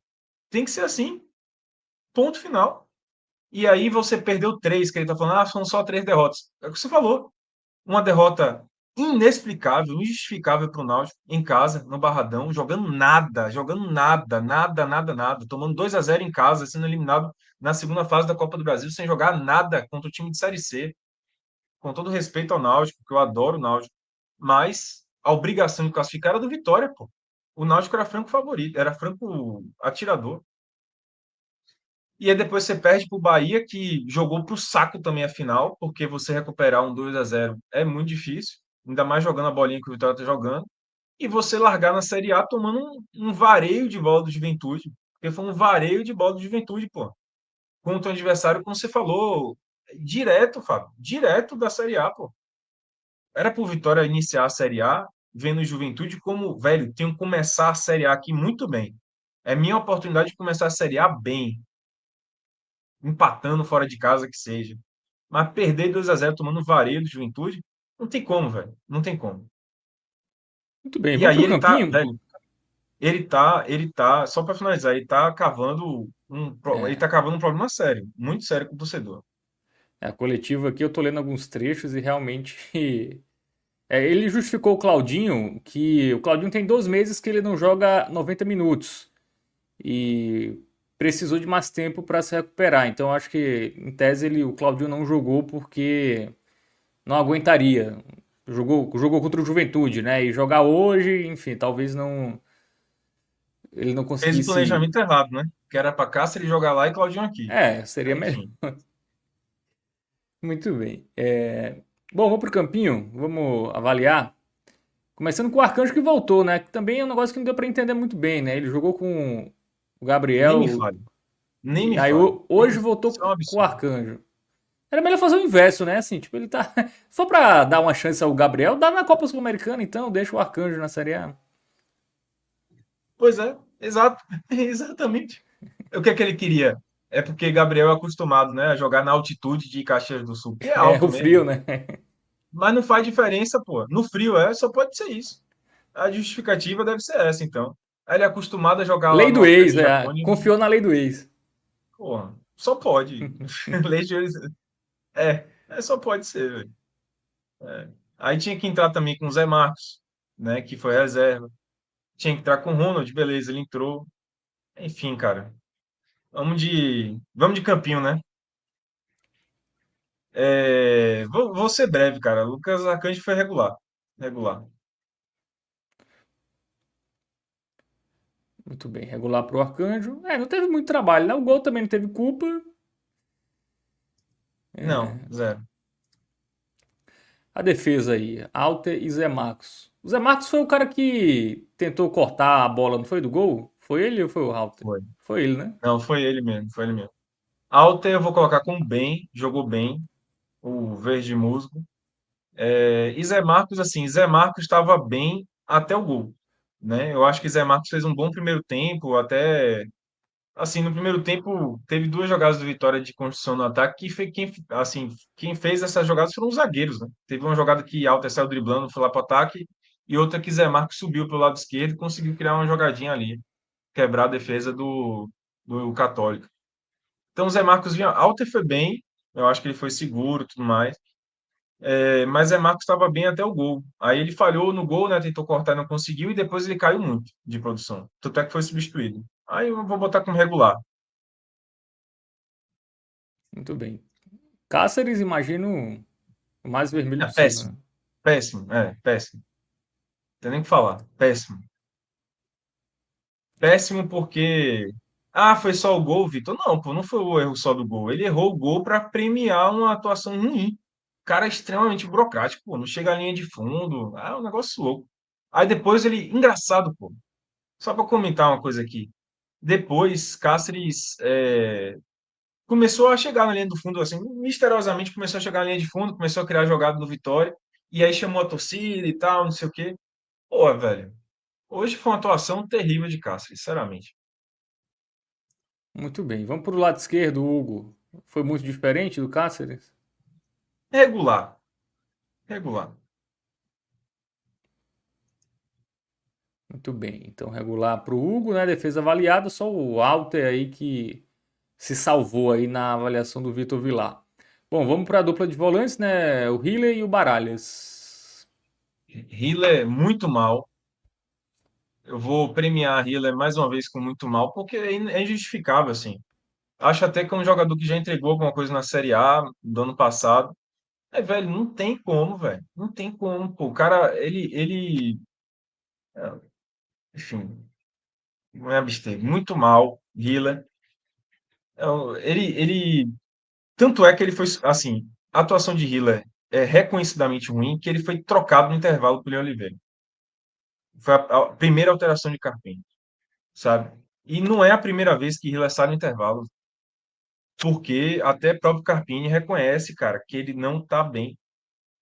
Tem que ser assim. Ponto final. E aí você perdeu três, que ele tá falando, são só três derrotas. É o que você falou. Uma derrota inexplicável, injustificável para o Náutico, em casa, no Barradão, jogando nada, nada, nada, nada, tomando 2-0 em casa, sendo eliminado na segunda fase da Copa do Brasil, sem jogar nada contra o time de Série C. Com todo respeito ao Náutico, que eu adoro o Náutico, mas a obrigação de classificar era do Vitória, pô. O Náutico era franco favorito, era franco atirador. E aí depois você perde para o Bahia, que jogou para o saco também a final, porque você recuperar um 2-0 é muito difícil, ainda mais jogando a bolinha que o Vitória está jogando. E você largar na Série A tomando um vareio de bola do Juventude, porque foi um vareio de bola do Juventude, pô. Contra um adversário, como você falou, direto, Fábio, direto da Série A, pô. Era pro Vitória iniciar a Série A, vendo o Juventude como, velho, tenho que começar a Série A aqui muito bem. É minha oportunidade de começar a Série A bem, empatando fora de casa que seja. Mas perder 2-0 tomando vareio do Juventude, não tem como, velho. Não tem como. Muito bem, E vamos aí pro ele tá, campinho? velho, só para finalizar, ele É, tá cavando um problema sério, muito sério com o torcedor. a coletiva aqui eu tô lendo alguns trechos e realmente ele justificou o Claudinho que o Claudinho tem 2 meses que ele não joga 90 minutos e precisou de mais tempo para se recuperar. Então acho que em tese o Claudinho não jogou porque não aguentaria. Jogou contra o Juventude, né? E jogar hoje, enfim, talvez não ele não Fez o conseguisse. planejamento errado, né? Que era para cá, se ele jogar lá e Claudinho aqui. Seria Aí, melhor. enfim. Muito bem. Bom, vamos pro campinho, vamos avaliar. Começando com o Arcanjo que voltou, né? Que também é um negócio que não deu para entender muito bem, né? Ele jogou com o Nem me Gabriel fale. Nem e me aí fale. hoje voltou Isso é um com o absurdo. Arcanjo. Era melhor fazer o inverso, né? Assim, tipo, ele tá. Se for pra dar uma chance ao Gabriel, dá na Copa Sul-Americana, então, deixa o Arcanjo na Série A. Pois é, exato. Exatamente. O que é que ele queria? É porque Gabriel é acostumado, né, a jogar na altitude de Caxias do Sul, que é É, alto o mesmo. frio, né? Mas não faz diferença, pô. No frio, só pode ser isso. A justificativa deve ser essa, então. Aí ele é acostumado a jogar lá Lei no do ex, Alfredo né? Jaconi. Confiou na lei do ex. Porra, só pode. Leite, só pode ser, velho. É. Aí tinha que entrar também com o Zé Marcos, né, que foi reserva. Tinha que entrar com o Ronald, beleza, ele entrou. Enfim, cara. Vamos de campinho, né? Vou ser breve, cara. Lucas Arcanjo foi regular. Regular. Muito bem, regular pro Arcanjo. Não teve muito trabalho, né? O gol também não teve culpa. Não, zero. A defesa aí, Alter e Zé Marcos. O Zé Marcos foi o cara que tentou cortar a bola, não foi do gol? Foi ele ou foi o Alter? Foi. Foi ele, né? Não, foi ele mesmo, foi ele mesmo. Alter eu vou colocar como bem, jogou bem, o verde musgo. E Zé Marcos, assim, Zé Marcos estava bem até o gol, né? Eu acho que Zé Marcos fez um bom primeiro tempo, até assim, no primeiro tempo teve duas jogadas do Vitória de construção no ataque que foi quem fez essas jogadas foram os zagueiros, né? Teve uma jogada que Alter saiu driblando, foi lá para o ataque, e outra que Zé Marcos subiu pelo lado esquerdo e conseguiu criar uma jogadinha ali, quebrar a defesa do Católico. Então o Zé Marcos vinha, Alter foi bem, eu acho que ele foi seguro, e tudo mais. Mas Zé Marcos estava bem até o gol. Aí ele falhou no gol, né? Tentou cortar e não conseguiu, e depois ele caiu muito de produção. Tanto é que foi substituído. Aí eu vou botar como regular. Muito bem. Cáceres, imagino o mais vermelho É possível, péssimo. né? Péssimo, péssimo. Não tem nem o que falar. Péssimo. Péssimo porque. Ah, foi só o gol, Vitor? Não, pô, não foi o erro só do gol. Ele errou o gol para premiar uma atuação ruim. cara é extremamente burocrático, pô, não chega à linha de fundo, é um negócio louco. Aí depois ele, engraçado, pô, só para comentar uma coisa aqui. Depois, Cáceres começou a chegar na linha do fundo, assim, misteriosamente começou a chegar na linha de fundo, começou a criar jogada no Vitória, e aí chamou a torcida e tal, não sei o quê. Pô, velho, hoje foi uma atuação terrível de Cáceres, sinceramente. Muito bem. Vamos para o lado esquerdo, Hugo. Foi muito diferente do Cáceres? Regular, regular. Muito bem. Então, regular para o Hugo, né? Defesa avaliada, só o Alter aí que se salvou aí na avaliação do Vitor Vilar. Bom, vamos para a dupla de volantes, né? O Hiller e o Baralhas. Hiller muito mal. Eu vou premiar a Hiller mais uma vez com muito mal, porque é injustificável, assim. Acho até que é um jogador que já entregou alguma coisa na Série A do ano passado. É, velho, não tem como, velho. Não tem como, pô. O cara, enfim, não é abster. Muito mal, Hiller. Tanto é que ele foi, assim, a atuação de Hiller é reconhecidamente ruim, que ele foi trocado no intervalo por Leão Oliveira. Foi a primeira alteração de Carpini, sabe? E não é a primeira vez que Hiller sai no intervalo, porque até próprio Carpini reconhece, cara, que ele não tá bem.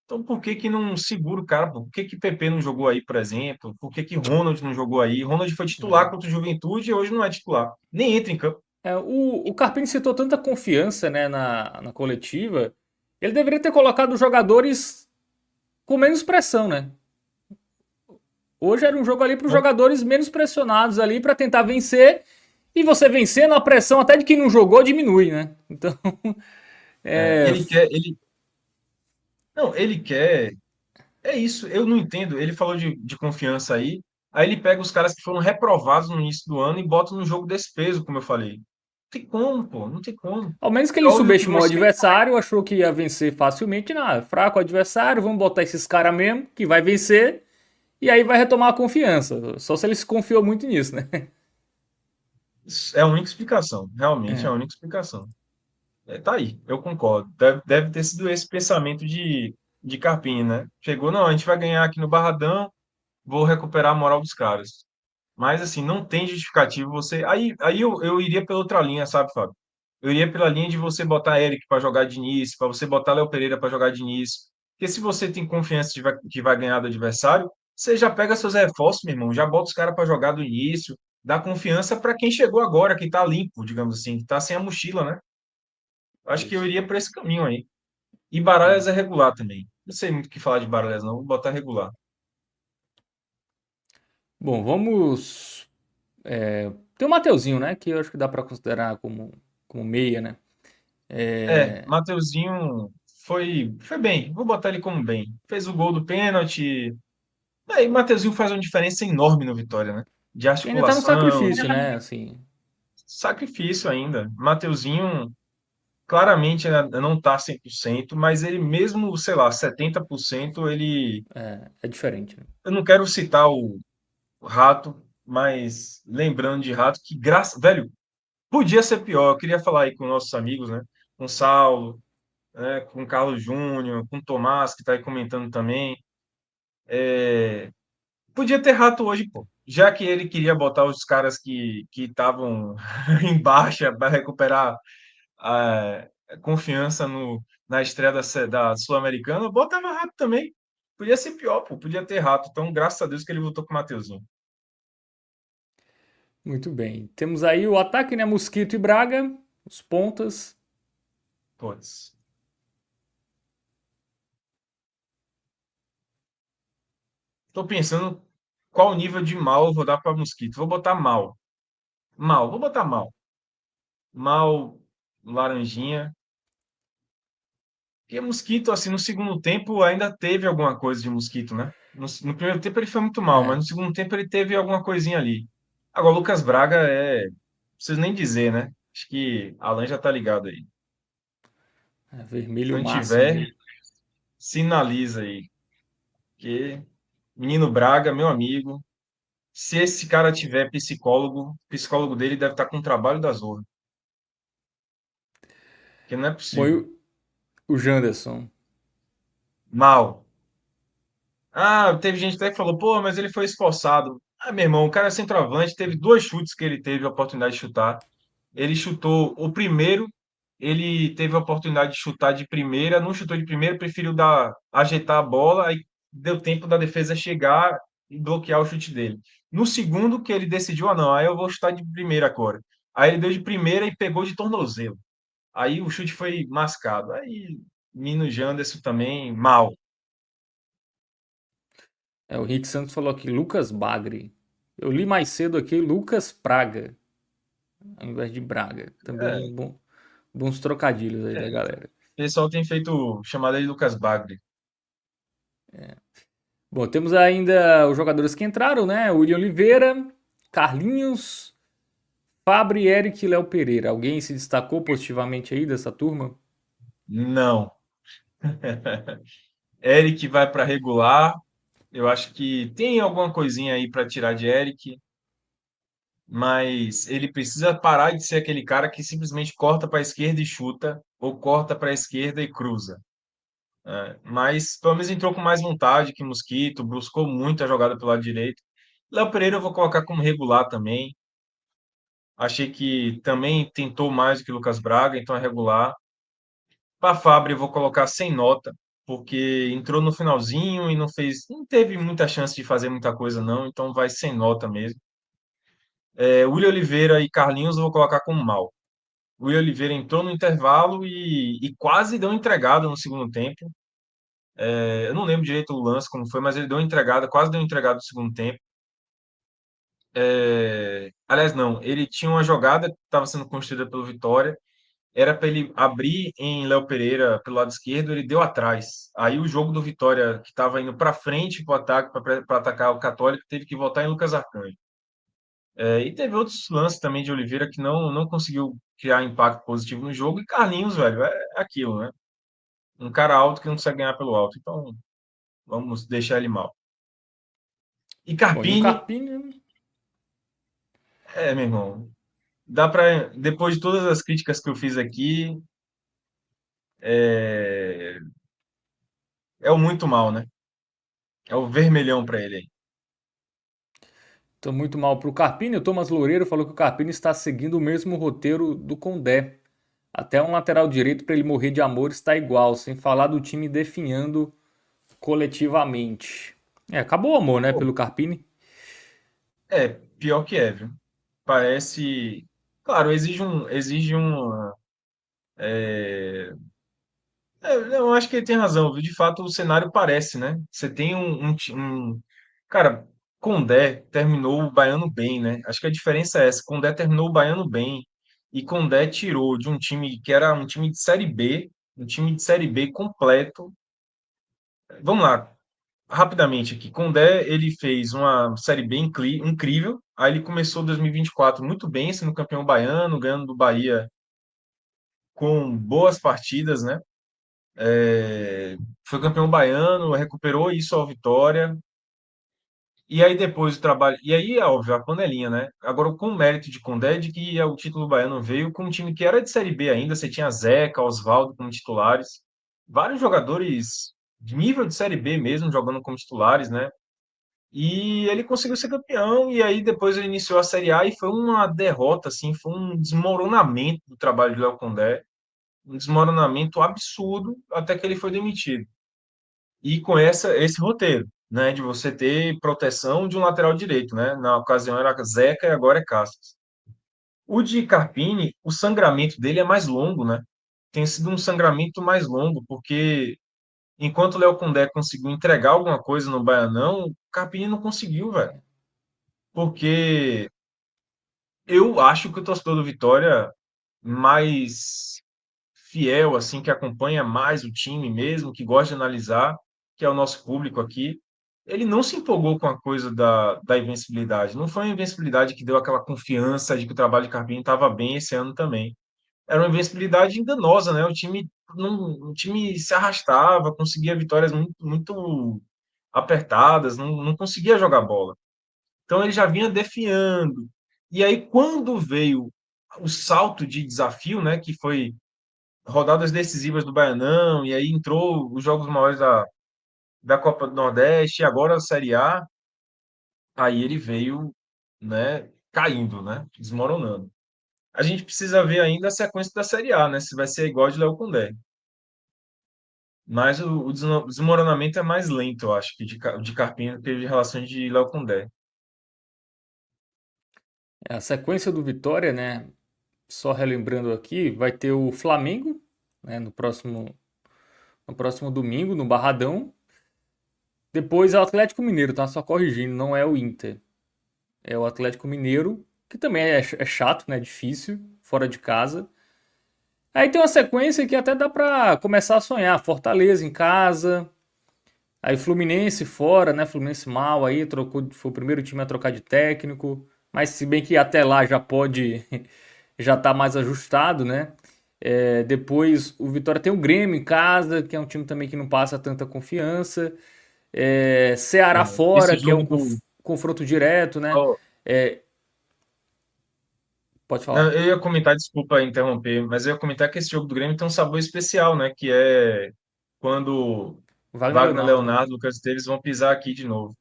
Então, por que que não segura o cara? Por que que PP não jogou aí, por exemplo? Por que que Ronald não jogou aí? Ronald foi titular contra o Juventude e hoje não é titular. Nem entra em campo. O Carpini citou tanta confiança, né, na coletiva. Ele deveria ter colocado os jogadores com menos pressão, né? Hoje era um jogo ali para os Não, jogadores menos pressionados ali para tentar vencer. E você vencendo, a pressão até de quem não jogou diminui, né? Então, é, ele quer, ele, não, ele quer. É isso, eu não entendo. Ele falou de confiança aí ele pega os caras que foram reprovados no início do ano e bota no jogo desse peso, como eu falei. Não tem como, pô, não tem como. ao menos que É ele óbvio que subestimou o você. adversário, achou que ia vencer facilmente. Não, é fraco o adversário, vamos botar esses caras mesmo, que vai vencer. E aí vai retomar a confiança. Só se ele se confiou muito nisso, né? É a única explicação, realmente é a É. única explicação. Tá aí, eu concordo. Deve ter sido esse pensamento de Carpini, né? Chegou, não, a gente vai ganhar aqui no Barradão, vou recuperar a moral dos caras. Mas, assim, não tem justificativo você. Aí eu iria pela outra linha, sabe, Fábio? Eu iria pela linha de você botar Eric para jogar de início, para você botar Léo Pereira para jogar de início. Porque se você tem confiança que vai ganhar do adversário, você já pega seus reforços, meu irmão, já bota os caras para jogar do início, dá confiança para quem chegou agora, que tá limpo, digamos assim, que tá sem a mochila, né? Acho que eu Isso. iria por esse caminho aí. E É. Baralhas é regular também. Não sei muito o que falar de Baralhas, não. Vou botar regular. Bom, vamos. Tem o Mateuzinho, né? Que eu acho que dá para considerar como meia, né? Mateuzinho foi bem. Vou botar ele como bem. Fez o gol do pênalti. E Mateuzinho faz uma diferença enorme no Vitória, né? De E ainda tá no articulação, sacrifício, né? Assim, sacrifício ainda. Mateuzinho claramente ainda não tá 100%, mas ele mesmo, sei lá, 70%, ele. é diferente, né? Eu não quero citar o Rato, mas lembrando de Rato, que graça. Velho, podia ser pior. Eu queria falar aí com nossos amigos, né? Com o Saulo, né? Com o Carlos Júnior, com o Tomás, que está aí comentando também. Podia ter Rato hoje, pô. Já que ele queria botar os caras que estavam em baixa para recuperar a confiança na estreia da Sul-Americana, botava Rato também. Podia ser pior, pô. Podia ter Rato. Então, graças a Deus que ele voltou com o Mateuzinho. Muito bem. Temos aí o ataque, né? Mosquito e Braga, os pontas. Putz. Tô pensando qual nível de mal eu vou dar para Mosquito. Vou botar mal. Mal, vou botar mal. Mal, laranjinha. Porque Mosquito, assim, no segundo tempo ainda teve alguma coisa de Mosquito, né? No primeiro tempo ele foi muito mal, mas É, no segundo tempo ele teve alguma coisinha ali. Agora, o Lucas Braga não preciso nem dizer, né? Acho que Alan já tá ligado aí. Se vermelho não máximo tiver, aí. sinaliza aí. Que menino Braga, meu amigo, se esse cara tiver psicólogo, o psicólogo dele deve estar com o trabalho da Zorra. Porque não é Bom, e possível. o Janderson? Mal. Ah, teve gente até que falou, pô, mas ele foi esforçado. Ah, meu irmão, o cara é centroavante, teve dois chutes que ele teve a oportunidade de chutar. Ele chutou o primeiro, ele teve a oportunidade de chutar de primeira, não chutou de primeira, preferiu ajeitar a bola, aí deu tempo da defesa chegar e bloquear o chute dele. No segundo, que ele decidiu, ah, não, aí eu vou chutar de primeira agora. Aí ele deu de primeira e pegou de tornozelo. Aí o chute foi mascado. Aí, Mino Janderson também, mal. O Rick Santos falou aqui, Lucas Bagre. Eu li mais cedo aqui, Lucas Praga, ao invés de Braga. É, Também bons trocadilhos aí da o galera. pessoal tem feito chamada de Lucas Bagre. Bom, temos ainda os jogadores que entraram, né? William Oliveira, Carlinhos, Fabri, Eric e Léo Pereira. Alguém se destacou positivamente aí dessa turma? Não. Eric vai para regular. Eu acho que tem alguma coisinha aí para tirar de Eric, mas ele precisa parar de ser aquele cara que simplesmente corta para a esquerda e chuta, ou corta para a esquerda e cruza. Mas pelo menos entrou com mais vontade que Mosquito, buscou muito a jogada pelo lado direito. Léo Pereira eu vou colocar como regular também. Achei que também tentou mais do que Lucas Braga, então é regular. Para Fábio eu vou colocar sem nota, porque entrou no finalzinho e não teve muita chance de fazer muita coisa não, então vai sem nota mesmo. William Oliveira e Carlinhos eu vou colocar como mal. O William Oliveira entrou no intervalo e quase deu entregada no segundo tempo. Eu não lembro direito o lance como foi, mas ele deu entregada, quase deu entregada no segundo tempo. Aliás, não, ele tinha uma jogada que estava sendo construída pelo Vitória, era para ele abrir em Léo Pereira pelo lado esquerdo, ele deu atrás. Aí o jogo do Vitória, que estava indo para frente para o ataque, para atacar o Católico, teve que voltar em Lucas Arcanjo. E teve outros lances também de Oliveira que não conseguiu criar impacto positivo no jogo. E Carlinhos, velho, é aquilo, né? Um cara alto que não consegue ganhar pelo alto. Então, vamos deixar ele mal. E Bom, e o Carpini, Carpini, meu irmão, dá para, depois de todas as críticas que eu fiz aqui, é, é o muito mal, né? É o vermelhão para ele aí. tô muito mal pro Carpini. O Thomas Loureiro falou que o Carpini está seguindo o mesmo roteiro do Condé. Até um lateral direito para ele morrer de amor está igual, sem falar do time definhando coletivamente. Acabou o amor, né, Pô, pelo Carpini. pior que é, viu? Parece. Claro, exige um. Eu acho que ele tem razão, viu? De fato, o cenário parece, né? Você tem Cara, Condé terminou o Baiano bem, né? Acho que a diferença é essa. Condé terminou o Baiano bem e Condé tirou de um time que era um time de Série B, um time de Série B completo. Vamos lá, rapidamente aqui. Condé, ele fez uma Série B incrível. Aí ele começou 2024 muito bem, sendo campeão baiano, ganhando do Bahia com boas partidas, né? Foi campeão baiano, recuperou isso ao Vitória. E aí depois o trabalho. E aí, é óbvio, a panelinha, né? Agora, com o mérito de Condé, de que o título baiano veio com um time que era de Série B ainda. Você tinha Zeca, Oswaldo como titulares. Vários jogadores de nível de Série B mesmo, jogando como titulares, né? E ele conseguiu ser campeão. E aí depois ele iniciou a Série A e foi uma derrota, assim, foi um desmoronamento do trabalho de Léo Condé. Um desmoronamento absurdo até que ele foi demitido. E com esse roteiro, né, de você ter proteção de um lateral direito, né? Na ocasião era Zeca e agora é Cáceres. O de Carpini, o sangramento dele é mais longo, né? Tem sido um sangramento mais longo, porque enquanto o Léo Condé conseguiu entregar alguma coisa no Baianão, o Carpini não conseguiu, velho. Porque eu acho que o torcedor do Vitória mais fiel, assim, que acompanha mais o time mesmo, que gosta de analisar, que é o nosso público aqui, ele não se empolgou com a coisa da invencibilidade. Não foi a invencibilidade que deu aquela confiança de que o trabalho de Carpini estava bem esse ano também. Era uma invencibilidade enganosa, né? O time se arrastava, conseguia vitórias muito, muito apertadas, não conseguia jogar bola. Então ele já vinha defiando. E aí, quando veio o salto de desafio, né, que foi rodadas decisivas do Baianão, e aí entrou os jogos maiores da Copa do Nordeste, e agora a Série A, aí ele veio, né, caindo, né, desmoronando. A gente precisa ver ainda a sequência da Série A, né, se vai ser igual de Léo Condé. Mas o desmoronamento é mais lento, eu acho, que de Carpini, que de relações de Léo Condé. A sequência do Vitória, né? Só relembrando aqui, vai ter o Flamengo, né, no próximo domingo, no Barradão. Depois é o Atlético Mineiro, tá? Só corrigindo, não é o Inter. É o Atlético Mineiro, que também é chato, né? Difícil, fora de casa. Aí tem uma sequência que até dá pra começar a sonhar. Fortaleza em casa, aí Fluminense fora, né? Fluminense mal aí, trocou, foi o primeiro time a trocar de técnico. Mas se bem que até lá já pode, já tá mais ajustado, né? Depois o Vitória tem o Grêmio em casa, que é um time também que não passa tanta confiança. Ceará fora, Esse que é jogo um do. confronto direto, né? Ó, É, pode não, falar. eu ia comentar, desculpa interromper, mas eu ia comentar que esse jogo do Grêmio tem um sabor especial, né? Que é quando Wagner Wagner Leonardo, né? Leonardo, Lucas Esteves vão pisar aqui de novo.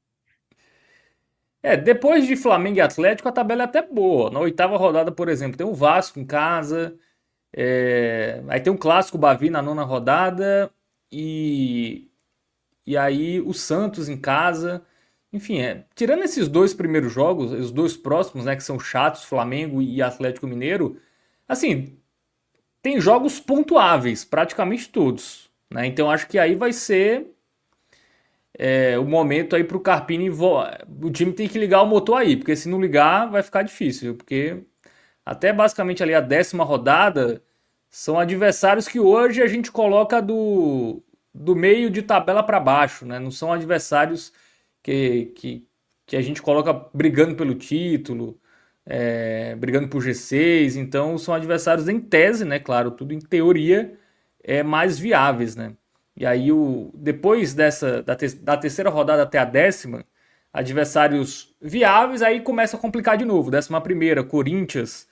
Depois de Flamengo e Atlético, a tabela é até boa. Na oitava rodada, por exemplo, tem o Vasco em casa. Aí tem um clássico Bavi na nona rodada. E, e aí o Santos em casa. Enfim, tirando esses dois primeiros jogos, os dois próximos, né, que são chatos, Flamengo e Atlético Mineiro, assim, tem jogos pontuáveis, praticamente todos. Né? Então acho que aí vai ser o momento aí pro Carpini. O time tem que ligar o motor aí, porque se não ligar vai ficar difícil. Porque até basicamente ali a décima rodada são adversários que hoje a gente coloca do meio de tabela para baixo, né? Não são adversários que a gente coloca brigando pelo título, brigando por G6. Então são adversários em tese, né? Claro, tudo em teoria mais viáveis, né? E aí depois da terceira rodada até a décima, adversários viáveis, aí começa a complicar de novo. Décima primeira, Corinthians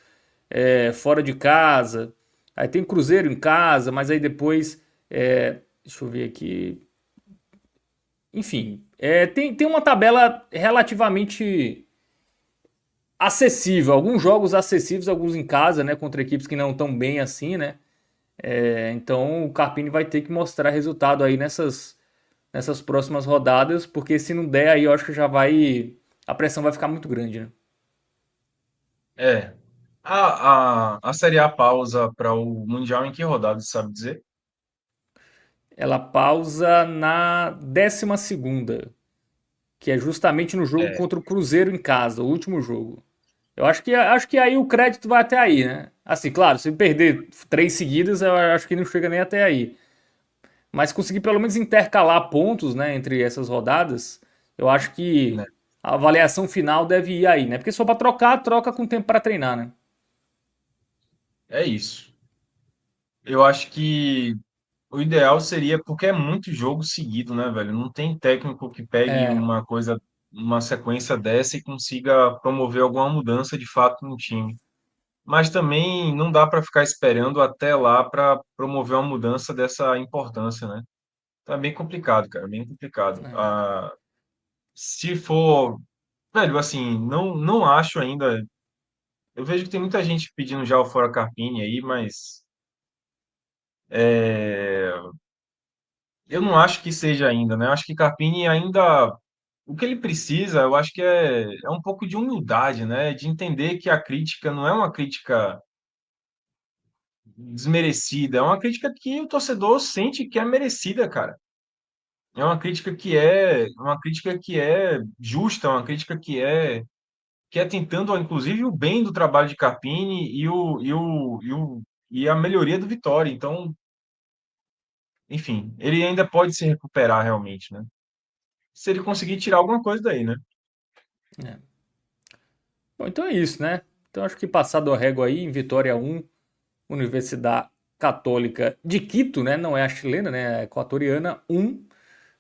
fora de casa. Aí tem Cruzeiro em casa, mas aí depois. Deixa eu ver aqui. Enfim, tem uma tabela relativamente acessível. Alguns jogos acessíveis, alguns em casa, né? Contra equipes que não estão bem assim, né? Então o Carpini vai ter que mostrar resultado aí nessas próximas rodadas, porque se não der, aí eu acho que já vai. A pressão vai ficar muito grande, né? É. A Série A pausa para o Mundial em que rodada, você sabe dizer? Ela pausa na décima segunda, que é justamente no jogo É, contra o Cruzeiro em casa, o último jogo. Eu acho que aí o crédito vai até aí, né? Assim, claro, se perder três seguidas, eu acho que não chega nem até aí. Mas conseguir pelo menos intercalar pontos, né, entre essas rodadas, eu acho né? que a avaliação final deve ir aí, né? Porque se for para trocar, troca com tempo para treinar, né? É isso. Eu acho que o ideal seria, porque é muito jogo seguido, né, velho? Não tem técnico que pegue É, uma coisa, uma sequência dessa e consiga promover alguma mudança de fato no time. Mas também não dá para ficar esperando até lá para promover uma mudança dessa importância, né? Tá bem complicado, cara, bem complicado. é, Se for, velho, assim, não acho ainda. Eu vejo que tem muita gente pedindo já o fora Carpini aí, mas é, eu não acho que seja ainda, né? Eu acho que Carpini ainda. O que ele precisa, eu acho que é um pouco de humildade, né? De entender que a crítica não é uma crítica desmerecida, é uma crítica que o torcedor sente que é merecida, cara. É uma crítica que é justa, uma crítica que é tentando, inclusive, o bem do trabalho de Carpini e a melhoria do Vitória. Então, enfim, ele ainda pode se recuperar realmente, né? Se ele conseguir tirar alguma coisa daí, né? é. Bom, então é isso, né? Então acho que passado a régua aí, em Vitória 1, Universidade Católica de Quito, né? Não é a chilena, né? É a equatoriana, 1,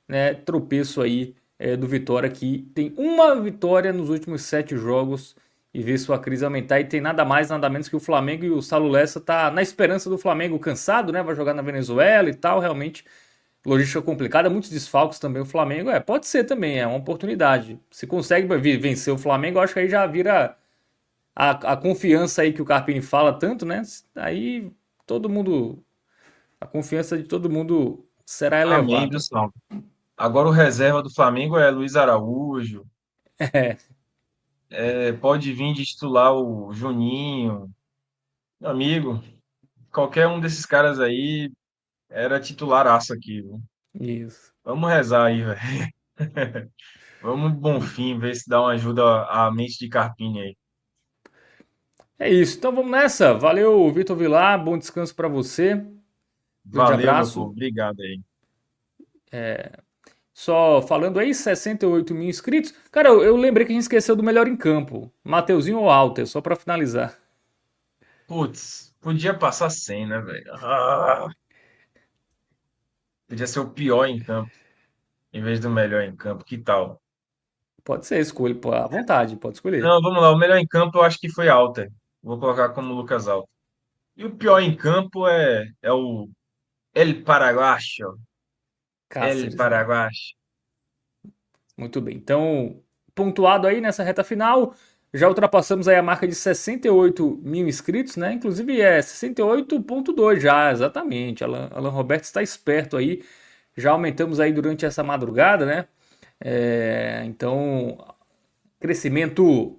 né? Tropeço aí do Vitória, que tem uma vitória nos últimos 7 jogos e vê sua crise aumentar. E tem nada mais, nada menos que o Flamengo, e o Saulo Lessa tá na esperança do Flamengo cansado, né? Vai jogar na Venezuela e tal, realmente logística complicada, muitos desfalques também o Flamengo. Pode ser também, é uma oportunidade. Se consegue vencer o Flamengo, eu acho que aí já vira a confiança aí que o Carpini fala tanto, né? Aí todo mundo, a confiança de todo mundo será Amém, viu, elevada. Saulo? Agora o reserva do Flamengo é Luiz Araújo. É, Pode vir de titular o Juninho. Meu amigo, qualquer um desses caras aí era titularaço aqui, viu? isso. Vamos rezar aí, velho. Vamos, Bonfim, ver se dá uma ajuda à mente de Carpini aí. É isso. Então vamos nessa. Valeu, Vitor Vilar. Bom descanso para você. Grande Valeu, meu povo. abraço. Obrigado aí. Só falando aí, 68 mil inscritos. Cara, eu lembrei que a gente esqueceu do melhor em campo. Mateuzinho ou Alter, só para finalizar. Putz, podia passar 100, né, velho? Podia ser o pior em campo, em vez do melhor em campo. Que tal? Pode ser, escolha, pô, à vontade, pode escolher. Não, vamos lá. O melhor em campo eu acho que foi Alter. Vou colocar como Lucas Alter. E o pior em campo é o El Paraguacho. El Cáceres, né? Paraguacho. Muito bem. Então, pontuado aí nessa reta final, já ultrapassamos aí a marca de 68 mil inscritos, né? Inclusive é 68,2 já, exatamente. Alan Roberto está esperto aí. Já aumentamos aí durante essa madrugada, né? Então, crescimento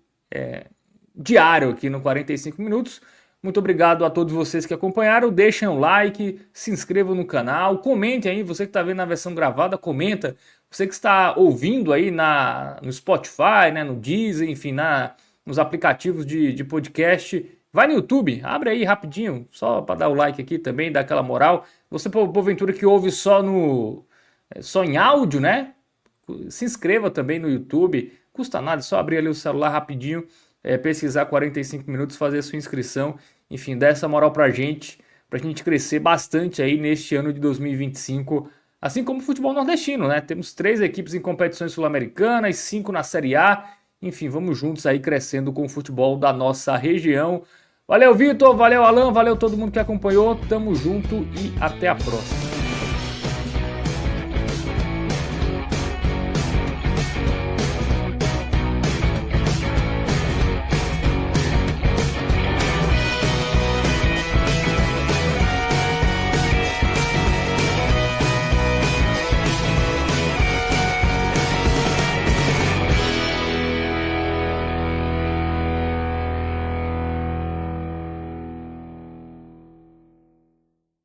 diário aqui no 45 minutos. Muito obrigado a todos vocês que acompanharam. Deixem um like, se inscrevam no canal, comentem aí. Você que está vendo na versão gravada, comenta. Você que está ouvindo aí no Spotify, né, no Deezer, enfim, nos aplicativos de podcast, vai no YouTube, abre aí rapidinho, só para dar o like aqui também, dar aquela moral. Você, porventura, que ouve só em áudio, né? Se inscreva também no YouTube, custa nada, é só abrir ali o celular rapidinho, pesquisar 45 minutos, fazer a sua inscrição, enfim, dá essa moral pra gente crescer bastante aí neste ano de 2025, assim como o futebol nordestino, né? Temos 3 equipes em competições sul-americanas, 5 na Série A, enfim, vamos juntos aí crescendo com o futebol da nossa região. Valeu, Vitor, valeu, Alan, valeu todo mundo que acompanhou, tamo junto e até a próxima.